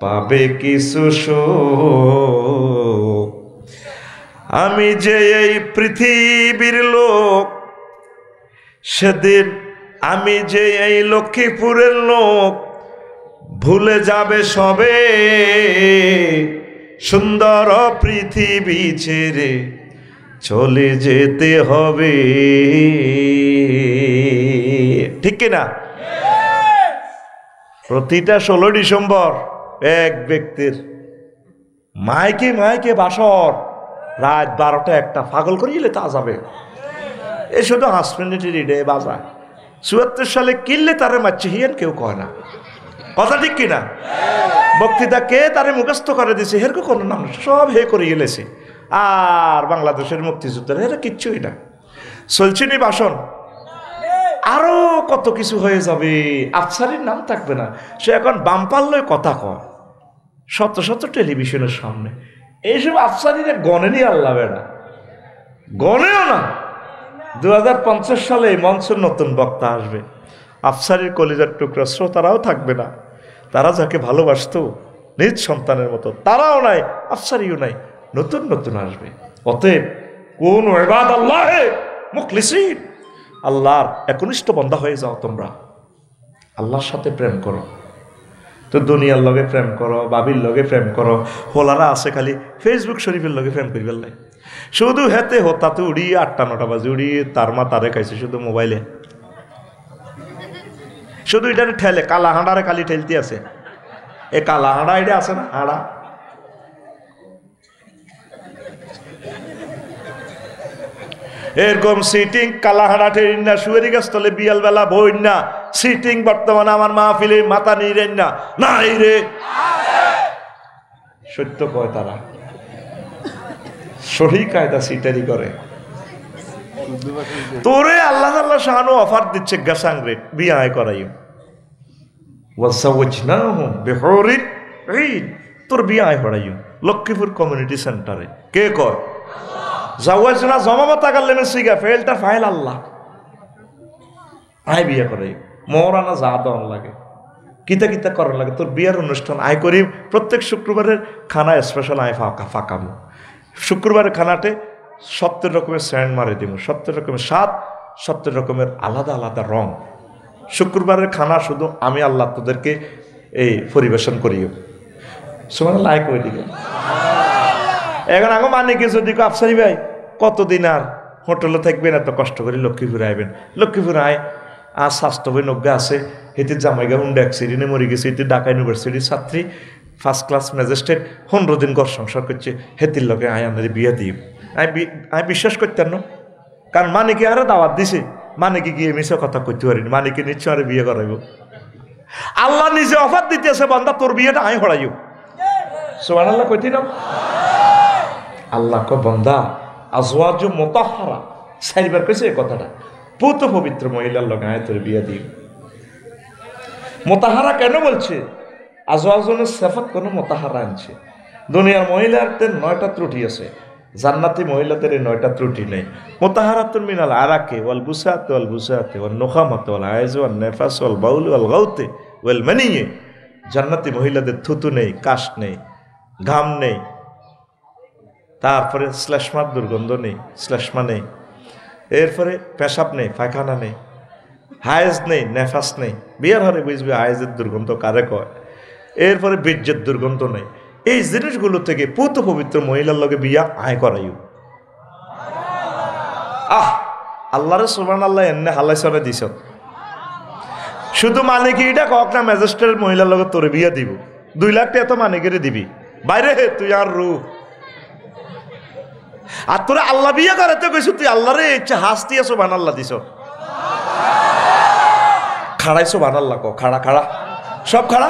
পাবে কিছু শোক। আমি যে এই পৃথিবীর লোক, সেদিন আমি যে এই লক্ষ্মীপুরের লোক, ভুলে যাবে সবে, সুন্দর পৃথিবী ছেড়ে চলে যেতে হবে। ঠিক কিনা? প্রতিটা 16 ডিসেম্বর এক ব্যক্তির মাইকে মাইকে বাসর, রাত 12টা-1টা পাগল করিলে তা যাবে। এ শুধু হাসপেন্ডিটি ডে বাজা 74 সালে কিনলে তারে মারছে হিয়েন কেউ কয় না। কথা ঠিক কিনা? বক্তৃতা কে তারে মুখস্থ করে দিছে হের কোনো নাম সব হে করে গেলেছে। আর বাংলাদেশের মুক্তিযুদ্ধের হেরা কিচ্ছুই না। চলছে নি ভাষণ, আরো কত কিছু হয়ে যাবে। আফসারির নাম থাকবে না, সে এখন বামপাল্লয় কথা কয় শত শত টেলিভিশনের সামনে। এইসব আফসারিরা গণেনি আল্লাহ বেড়া, গণেও না। 2050 সালে মঞ্চের নতুন বক্তা আসবে, আফসারির কলিজার টুকরা শ্রোতারাও থাকবে না। তারা যাকে ভালোবাসত নিজ সন্তানের মতো, তারাও নাই, আফসারিও নাই, নতুন নতুন আসবে। অতএব কোন ইবাদ আল্লাহ মুখলিসিন, আল্লাহর একনিষ্ঠ বান্দা হয়ে যাও তোমরা। আল্লাহর সাথে প্রেম করো। তো দুনিয়ার লগে প্রেম করো, বাবির লগে প্রেম করো, হোলারা আছে খালি ফেসবুক শরীফের লগে প্রেম করি বেলায়। শুধু হেতে হতাতে উড়ি 8টা-9টা বাজে উড়ি, তার মা তারে খাইছে শুধু মোবাইলে। শুধু এটা ঠেলে, কালা হাঁড়ারে খালি ঠেলতে আছে। এ কালা হাঁড়া এটা আছে না, হাঁড়া এরকম সিটিং কালা হাঁড়া ঠেলেন না, শুয়েরি গাছ তলে বিয়াল বেলা বই না সিটিং। বর্তমানে আমার মাহফিলে মাথা নিলেন না, নাই রে সত্য কয় তারা, সহি কায়দা সিটারি করে। তোরে আল্লাহ আল্লাহ শাহানু অফার দিচ্ছে গাসাং রেট বিয়ে করাইও, তোর বিয়ে করাইও লক্ষ্মীপুর কমিউনিটি সেন্টারে। কে কর যাওয়াজনা জমামতা গাল্লেমে সিগা ফেলটা ফাইল আল্লাহ আয় বিয়ে করাই। মরানা যা দন লাগে, কিতা কিতা করার লাগে, তোর বিয়ের অনুষ্ঠান আয় করি। প্রত্যেক শুক্রবারের খানা স্পেশাল আয় ফাঁকামো। শুক্রবারের খানাতে 70 রকমের স্যান্ড মারে দিব, 70 রকমের স্বাদ, 70 রকমের আলাদা আলাদা রং। শুক্রবারের খানা শুধু আমি আল্লাহ তোদেরকে এই পরিবেশন করিও। সমান লাইক ওই দিকে এখন আগে মানে কি যদি আফসারি ভাই কতদিন আর হোটেলে থাকবেন, এত কষ্ট করে লক্ষ্মীপুরে আইবেন। লক্ষ্মীপুরে আয় আর স্বাস্থ্য বই নব্বে আছে, এতে জামাইগা হুন্ডা অ্যাক্সিডেন্টে মরে গেছে। এতে ঢাকা ইউনিভার্সিটির ছাত্রী, ফার্স্ট ক্লাস ম্যাজিস্ট্রেট, 15 দিন ঘর সংসার করছে। হেতির লগে আয় আমাদের বিয়ে দিই। আমি বিশ্বাস করতেন না, কারণ মানিকে আরে দাওয়াত দিছে, মানিকে গিয়ে মিশে কথা করতে পারিনি। মানিকে নিশ্চয় আরে বিয়ে করাইব। আল্লাহ নিজে অফার দিতেছে, বান্দা তোর বিয়েটা আয় হরাইও। সুবহানাল্লাহ কইতি না? আল্লাহ কো বান্দা আজওয়াজ মুতাহহারা, চারবার কইছে এই কথাটা। পুত পবিত্র মহিলার লগে আয় তোর বিয়ে দিই। মুতাহহারা কেন বলছে? আজওয়াজনের সিফাত কোন মুতাহহারা আনছে। দুনিয়ার মহিলাদের 9টা ত্রুটি আছে, জান্নাতি মহিলাদের 9টা ত্রুটি নেই। মুতাহহারাতুন মিনাল আরাকি ওয়াল বুসাতি ওয়াল বুসাতি ওয়ান নুখামাতি ওয়াল আইজ ওয়ান নেফাস ওয়াল বাউল ওয়াল গাউতি ওয়াল মানিয়ে। জান্নাতি মহিলাদের থুতু নেই, কাশ নেই, ঘাম নেই, তারপরে শ্লেষ্মার দুর্গন্ধ নেই, শ্লেষ্মা নেই, এরপরে পেশাব নেই, পায়খানা নেই, হায়েজ নেই, নেফাস নেই। বিয়ার হরে বুঝবে হায়েজের দুর্গন্ধ কারে কয়। এরপরে বীর্যের দুর্গন্ধ নেই। এই জিনিসগুলো থেকে পুত পবিত্র মহিলার লগে বিয়া আয় করাইও। আল্লাহরে সুবহানাল্লাহ এনে হালাই সরে দিছ। শুধু মানিকিটা কক না ম্যাজিস্ট্রেট মহিলার লোক তোরে বিয়ে দিব 2 লাখ টাকা তো মানিকেরে দিবি বাইরে হে তুই আর রু আর তোরে আল্লাহ বিয়ে করাতে কইছু তুই আল্লাহরে ইচ্ছা হাসতি আছো বানাল্লাহ দিছ খাড়াইছো বানাল্লাহ কো খাড়া খাড়া সব খাড়া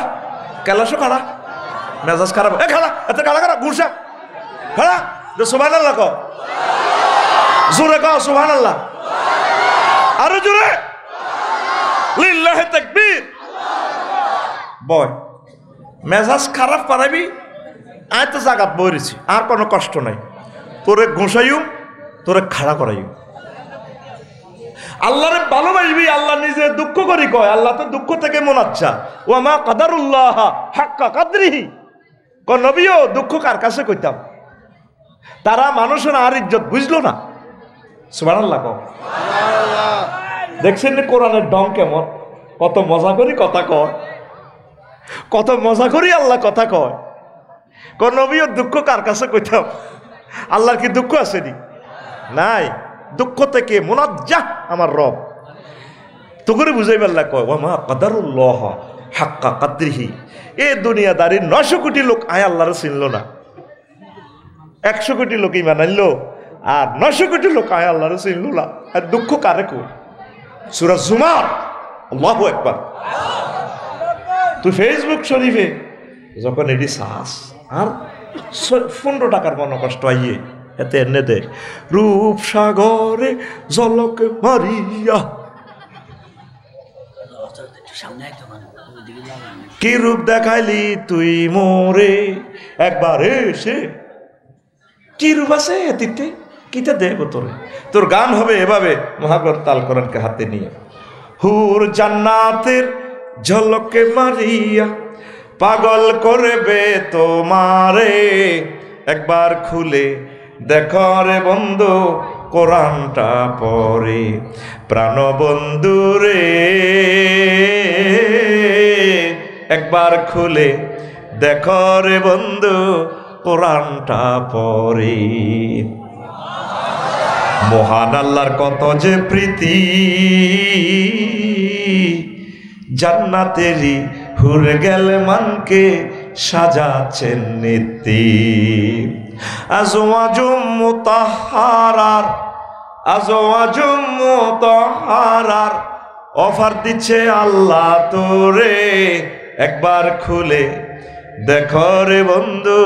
কেলাসো খাড়া মেজাজ খারাপ এ খাড়া এত খাড়া খাড়া গুরসা খাড়া সুবহানাল্লাহ কো জোরে কও সুবহানাল্লাহ আরো জোরে লিল্লাহি তাকবীর বয় মেজাজ খারাপ পারাবি আয় তো জাগাত বইরেছি আর কোনো কষ্ট নাই তোরে ঘুষাইও তোরে খাড়া করাইও আল্লাহরে ভালোবাসবি আল্লাহ নিজে দুঃখ করি কয় আল্লাহ তো দুঃখ থেকে মোনাচ্ছা ওয়া মা কাদারুল্লাহ হাক্কা কাদরিহি ক নবীও দুঃখ কার কাছে কইতাম তারা মানুষের আর ইজ্জত বুঝলো না সুবহানাল্লাহ কও সুবহানাল্লাহ দেখছেন কোরআনের ঢং কেমন কত মজা করি কথা কয় কত মজা করি আল্লাহ কথা কয় ক নবীও দুঃখ কার কাছে কইতাম আল্লাহর কি দুঃখ আসেনি নাই দুঃখ থেকে মুনাজ্জাহ আমার রব তো করে বুঝাইবার আল্লাহ কয় ওয়া মা কাদারুল্লাহ হাক্কা কাদরিহি এ দুনিয়াদারি 900 কোটি লোক আয় আল্লাহরে চিনলো না 100 কোটি লোক ঈমান আনলো আর 900 কোটি লোক আয় আল্লাহরে চিনলো না আর দুঃখ কারে কই সূরা জুমার আল্লাহু আকবার তুই ফেসবুক শরীফে যখন এডি সাস আর 15 টাকার মনে কষ্ট আইয়ে এতে এনে দে রূপ সাগরে জলক মারিয়া কি রূপ দেখাইলি তুই মোরে একবার এসে কি রূপ আছে এতিতে কিটা দেব তোরে তোর গান হবে এভাবে মহাগ্রন্থ তাল কোরআনকে হাতে নিয়ে হুর জান্নাতের ঝলকে মারিয়া পাগল করবে তোমারে একবার খুলে দেখো রে বন্ধু কোরআনটা পড়ে প্রাণ বন্ধু রে একবার খুলে দেখো রে বন্ধু কোরআনটা পড়ে মহান আল্লাহর কত যে প্রীতি জান্নাতেরই হুর গেল মানকে সাজাচ্ছেন নীতি আজওয়াজুম মুতাহহারার আজওয়াজুম মুতাহহারার অফার দিচ্ছে আল্লাহ তোরে একবার খুলে দেখো রে বন্ধু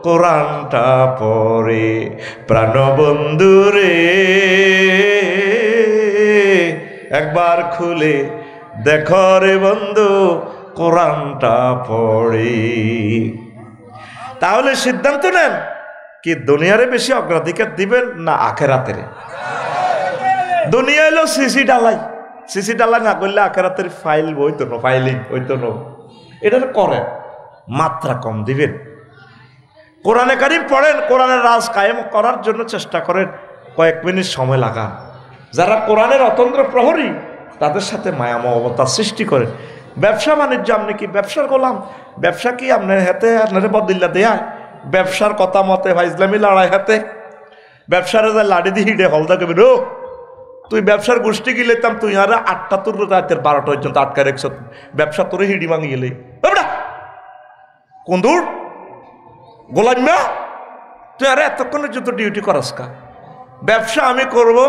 কোরআনটা পড়ে প্রাণ বন্ধু রে একবার খুলে দেখো রে বন্ধু কোরআনটা পড়ে তাহলে সিদ্ধান্ত নেন কি দুনিয়ারে বেশি অগ্রাধিকার দিবেন না আখেরাতের দুনিয়া হলো সিসি ডালাই না করলে আখেরাতের ফাইল হইতো না ফাইলিং হইতো না এটা করেন মাত্রা কম দিবেন কোরআনে কারিম পড়েন কোরআনের রাজ কায়েম করার জন্য চেষ্টা করেন কয়েক মিনিট সময় লাগান যারা কোরআনের অতন্ত্র প্রহরী তাদের সাথে মায়া মমতা সৃষ্টি করেন ব্যবসা বাণিজ্য আপনি কি ব্যবসার গোলাম ব্যবসা কি আপনার হাতে আপনার বদিল্লা দেয়া ব্যবসার কথা মতে ভাই ইসলামী লড়াই হাতে ব্যবসার লাড়ি দিয়ে হিডে হলদা করবেন ও তুই ব্যবসার গোষ্ঠী গিলেতাম তুই আর 8টা তোর রাতের 12টা পর্যন্ত আটকা রেখছ ব্যবসা তোরে হিডি ভাঙি গেলে কোন দূর গোলাম্যা তুই আরে এতক্ষণের যত ডিউটি করাস কা ব্যবসা আমি করবো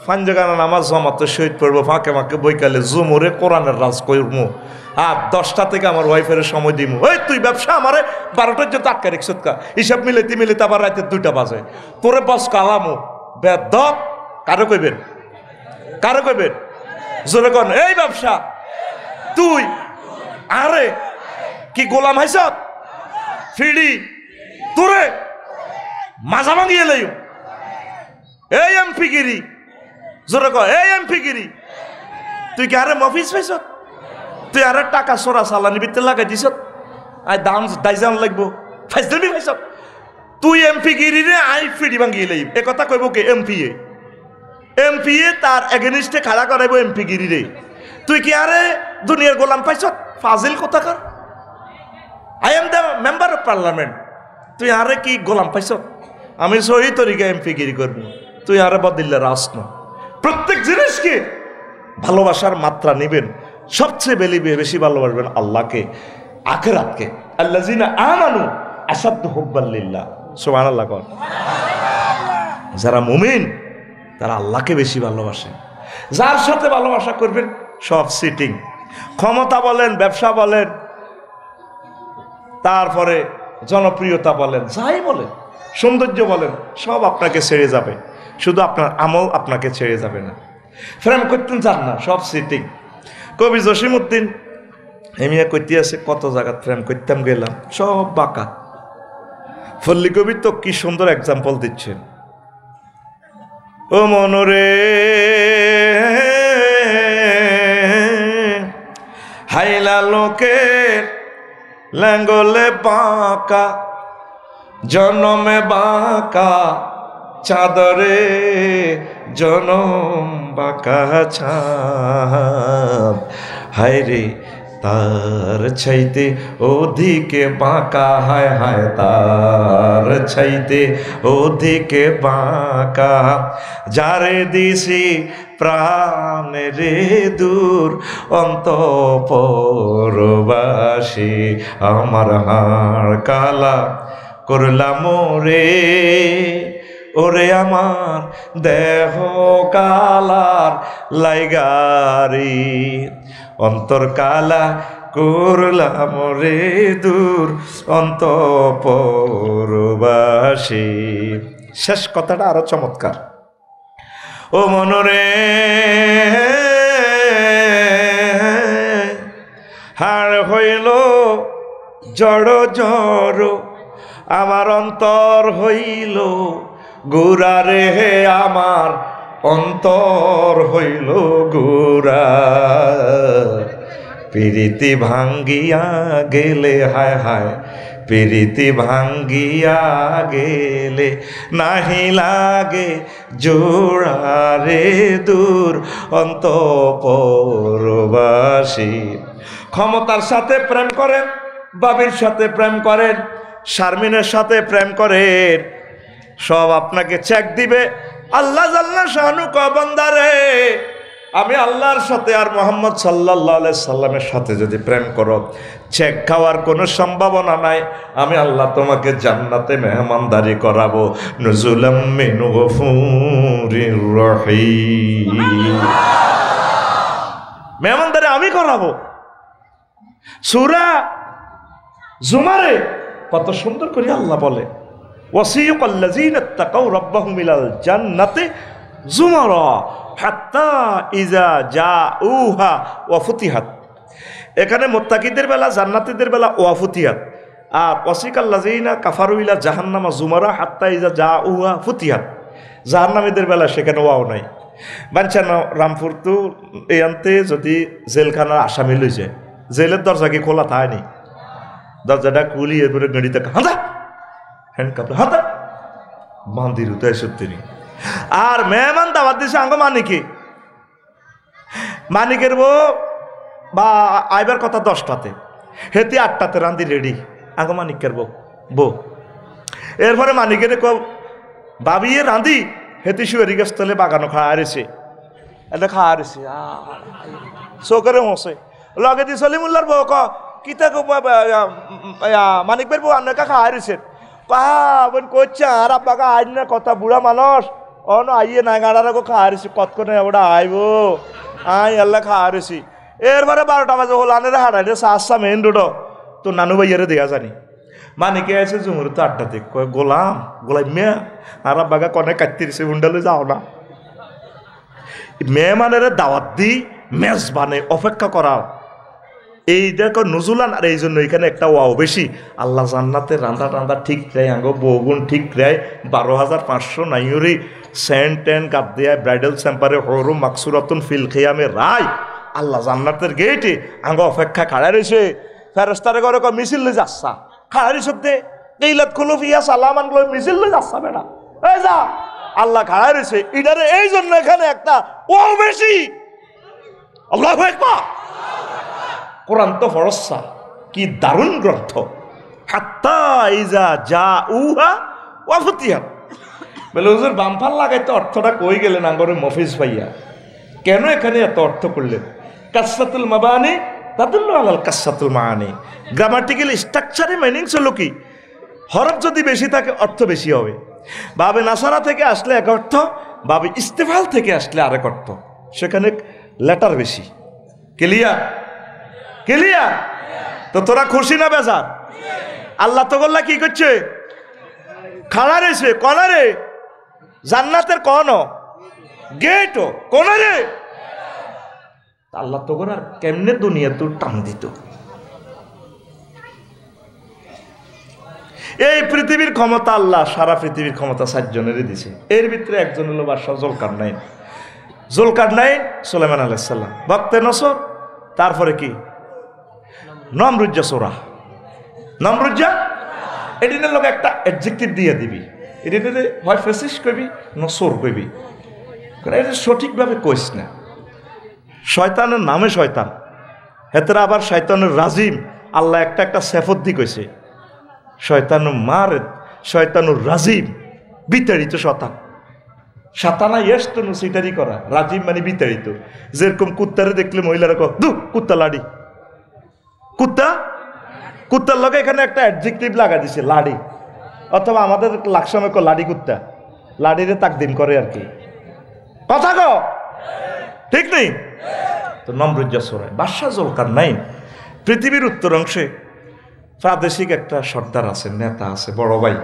ফাঞ্জাগানা নামাজ জমাতে শহীদ পড়বো ফাঁকে ফাঁকে বইকালে জুমরে কোরআনের রাজ করবো আর 10টা থেকে আমার ওয়াইফের সময় দিব ওই তুই ব্যবসা আমারে 12টার জন্য আটকা রেখছ কা হিসাব মিলিতে আবার রাতে 2টা বাজে তোরে বস কালামো বেদক কারো কইবেন জোরে কন এই ব্যবসা তুই আরে কি গোলাম হাইছ ফিডি তোরে মাজা ভাঙিয়ে লইও এই এমপি গিরি জোরে কয় এই এমপি গিরি তুই কি আরে মফিস পাইছ তুই আরে টাকা সরা সালানি ভিতরে লাগাই দিছ আই দাম দাইজান লাগবো ফাইজলামি পাইছ তুই এমপি গিরি রে আই ফিডি ভাঙিয়ে লইব এ কথা কইব কে এমপি তার এগেনিস্টে খাড়া করাইব এমপি গিরি রে তুই কি আরে দুনিয়ার গোলাম পাইছ ফাজিল কোথাকার I am the member of parliament তুই আরে কি গোলাম পাইছ আমি সহি তরিকা এমপি গিরি করবো তুই আরে বদিল্লা রাস না প্রত্যেক জিনিসকে ভালোবাসার মাত্রা নেবেন, সবচেয়ে বেশি ভালোবাসবেন আল্লাহকে, আখিরাতকে। আল্লাযিনা আমানু আশাদ্দু হুব্বান লিল্লাহ। সুবহানাল্লাহ। যারা মুমিন তারা আল্লাহকে বেশি ভালোবাসে। যার সাথে ভালোবাসা করবেন সব সিটিং, ক্ষমতা বলেন, ব্যবসা বলেন, তারপরে জনপ্রিয়তা বলেন, যাই বলেন, সৌন্দর্য বলেন, সব আপনাকে ছেড়ে যাবে, শুধু আপনার আমল আপনাকে ছেড়ে যাবে না। প্রেম করতেন চান না, সব সিটিং। কবি জসিমউদ্দিন এমিয়া কইতে আছে কত জায়গা প্রেম করতাম গেলাম, সব বাঁকা। ফল্লি কবি তো কি সুন্দর এক্সাম্পল দিচ্ছেন। ও মনরে হাইলা লোকের ল্যাঙ্গলে বাঁকা, জনমে বাঁকা চাদরে জনম বাঁকা ছাপ। হায়রে তার চাইতে ওদিকে বাঁকা, হায় হায় তার চাইতে ওদিকে বাঁকা। যারে দিছি প্রাণে রে দূর অন্তঃপুরবাসী, আমার হাড় কালা করলাম রে, ওরে আমার দেহ কালার লাইগারি, অন্তর কালা করলাম রে দূর অন্তঃপুরবাসী। শেষ কথাটা আরো চমৎকার। ও মনরে হাড় হইল জড় জড়, আমার অন্তর হইল গুড়া রে, আমার অন্তর হইল গুড়া। প্রীতি ভাঙ্গিয়া গেলে, হায় হায় প্রীতি ভাঙ্গিয়া গেলে, নাহি লাগে জোড়া রে দূর অন্তঃপুরবাসী। ক্ষমতার সাথে প্রেম করেন, বাবির সাথে প্রেম করেন, শারমিনের সাথে প্রেম করেন, সব আপনাকে চেক দিবে। আল্লাহ জাল্লা শানু কয় বান্দারে, আমি আল্লাহর সাথে আর মুহাম্মদ সাল্লাল্লাহু আলাইহি সাল্লামের সাথে যদি প্রেম করো, চেক খাওয়ার কোনো সম্ভাবনা নাই। আমি আল্লাহ তোমাকে জান্নাতে মেহমানদারি করাবো, নুজুলাম মিন গফুরির রহিম। মেহমানদারি আমি করাবো। সূরা জুমারে কত সুন্দর করে আল্লাহ বলে, ওয়াসিকাল্লাযীনা ইত্তাকাউ রাব্বাহুম ইলাল জান্নাতি যুমারা হাত্তা ইযা জাউহা ওয়া ফুতিহাত। এখানে মুত্তাকিদের বেলা, জান্নাতীদের বেলা ওয়া ফুতিহাত, আর ওয়াসিকাল্লাযীনা কাফারু ইলা জাহান্নামা যুমারা হাত্তা ইযা জাউহা ফুতিহাত। জাহান্নামীদের বেলা সেখানে ওয়াও নাই। বাঞ্ছান রামপুর তো এই আনতে যদি জেলখানার আসামি লই যায়, জেলের দরজা কি খোলা থায়নি? দরজাটা খুলি এরপরে গাড়িতে হাঁদা হ্যান্ডকাপ হাঁদা বান্দির উদয় সত্যি। আর মেহমান দাওয়াত দিছে আঙ্গ মানিকে, মানিকের বউ বা আইবার কথা 10টাতে, হেতি 8টাতে রান্দি রেডি আঙ্গ মানিকের বউ। এরপরে মানিকের ভাবিয়ে রাঁধি হেতি শুয়ে রিগেস্তলে বাগানো খাওয়া হারেছে, এটা খাওয়া হারেছে চোখের মশে লগে দি সলিমুল্লার বউ কিতা মানিক বের বউ আপনার খাওয়া হারেছেন বোন করছে আর আব্বাকে আইন না কথা বুড়া মানুষ অন আইয়ে না গাড়ার খাওয়া হারেছি কতক্ষণে ওটা আইব আই আল্লাহ খাওয়া হারেছি। এরপরে 12টা বাজে হল আনের হাঁটাইলে আসা মেইন রোড তো নানু ভাইয়ারে দেয়া জানি মানিকে আছে জুমুর তো 8টাতে কয় গোলাম মেয়া আর আব্বাকে কনে কাটতিছে হুন্ডালে যাও না। মেহমানের দাওয়াত দি মেজবানে অপেক্ষা করা এই দেখো নজুলান। আর এই জন্য এখানে একটা ওয়াও বেশি, আল্লাহ জান্নাতে রান্দা টান্দা ঠিক রায় আঙ্গ বৌগুন ঠিক রায় 12,500 নাইয়রি সেন্ট টেন কাপ দেয় ব্রাইডাল স্যাম্পারে হরু মাকসুরাতুন ফিল খেয়ামে রায় আল্লাহ জান্নাতের গেটে আঙ্গ অপেক্ষা খাড়া রয়েছে। ফেরেস্তারে ঘরে মিছিল লই যাচ্ছা খাড়া রয়েছে দে এইলাত খুলুফিয়া সালামান লই মিছিল লই যাচ্ছা বেটা এই যা আল্লাহ খাড়া রয়েছে। এটারে এই জন্য এখানে একটা ওয়াও বেশি। আল্লাহু আকবার। কোরআন তো ফরসা কি দারুণ গ্রন্থ। হাত্তা ইজা জাউহা ওয়া ফুতিহাত বলে হুজুর বামফাল লাগাইতে অর্থটা কই গেলেন আঙ্গরে মফিজ ভাইয়া কেন এখানে এত অর্থ করলেন? কাসরাতুল মাবানি তাদুল্লু আলাল কাসরাতুল মাআনি। গ্রামাটিক্যাল স্ট্রাকচারে মিনিংস হলো কি, হরফ যদি বেশি থাকে অর্থ বেশি হবে। বাবে নাসারা থেকে আসলে এক অর্থ, বাবে ইস্তেফাল থেকে আসলে আরেক অর্থ, সেখানে লেটার বেশি। ক্লিয়ার? ক্লিয়ার? তো তোরা খুশি না বেজার? আল্লাহ তো বললা কি করছে? খাড়া রেছে কনারে জান্নাতের কোন গেট কোনারে। আল্লাহ তো আর কেমনে দুনিয়া তোর টান দিত। এই পৃথিবীর ক্ষমতা আল্লাহ সারা পৃথিবীর ক্ষমতা 7 জনেরই দিছে। এর ভিতরে একজন হলো বাদশাহ জুলকারনাইন। জুলকারনাইন সুলাইমান আলাইহিস সালাম, বক্তে নসর, তারপরে কি নমরুজ্জা সোরা। নমরুজ্জা এদিনের লোক একটা অ্যাডজেক্টিভ দিয়ে দিবি, এদিনে হয় ফেসিস কইবি নসর কইবি, এটা সঠিকভাবে কইস না। শয়তানের নামে শয়তান, হেতরা আবার শয়তানের রাজিম। আল্লাহ একটা একটা সেফদ্দি কইছে, শয়তানুর মারেদ শয়তানুর রাজিম, বিতাড়িত শতান। সাতানা ইয়েস্তনু সিটারি করা, রাজিম মানে বিতাড়িত। যেরকম কুত্তারে দেখলে মহিলারা কয় দু কুত্তা লাড়ি, কুত্তা, কুত্তার লগে এখানে একটা অ্যাডজেক্টিভ লাগা দিছে লাড়ি, অথবা আমাদের লাকসামে কয় লাড়ি কুত্তা, লাড়িরে তাকদিম করে আর কি। কথা কো ঠিক নেই? তো নমরুজ্জা সোরায় বাদশাহ জুলকারনাইন, পৃথিবীর উত্তর অংশে প্রাদেশিক একটা সর্দার আছে, নেতা আছে, বড় ভাই।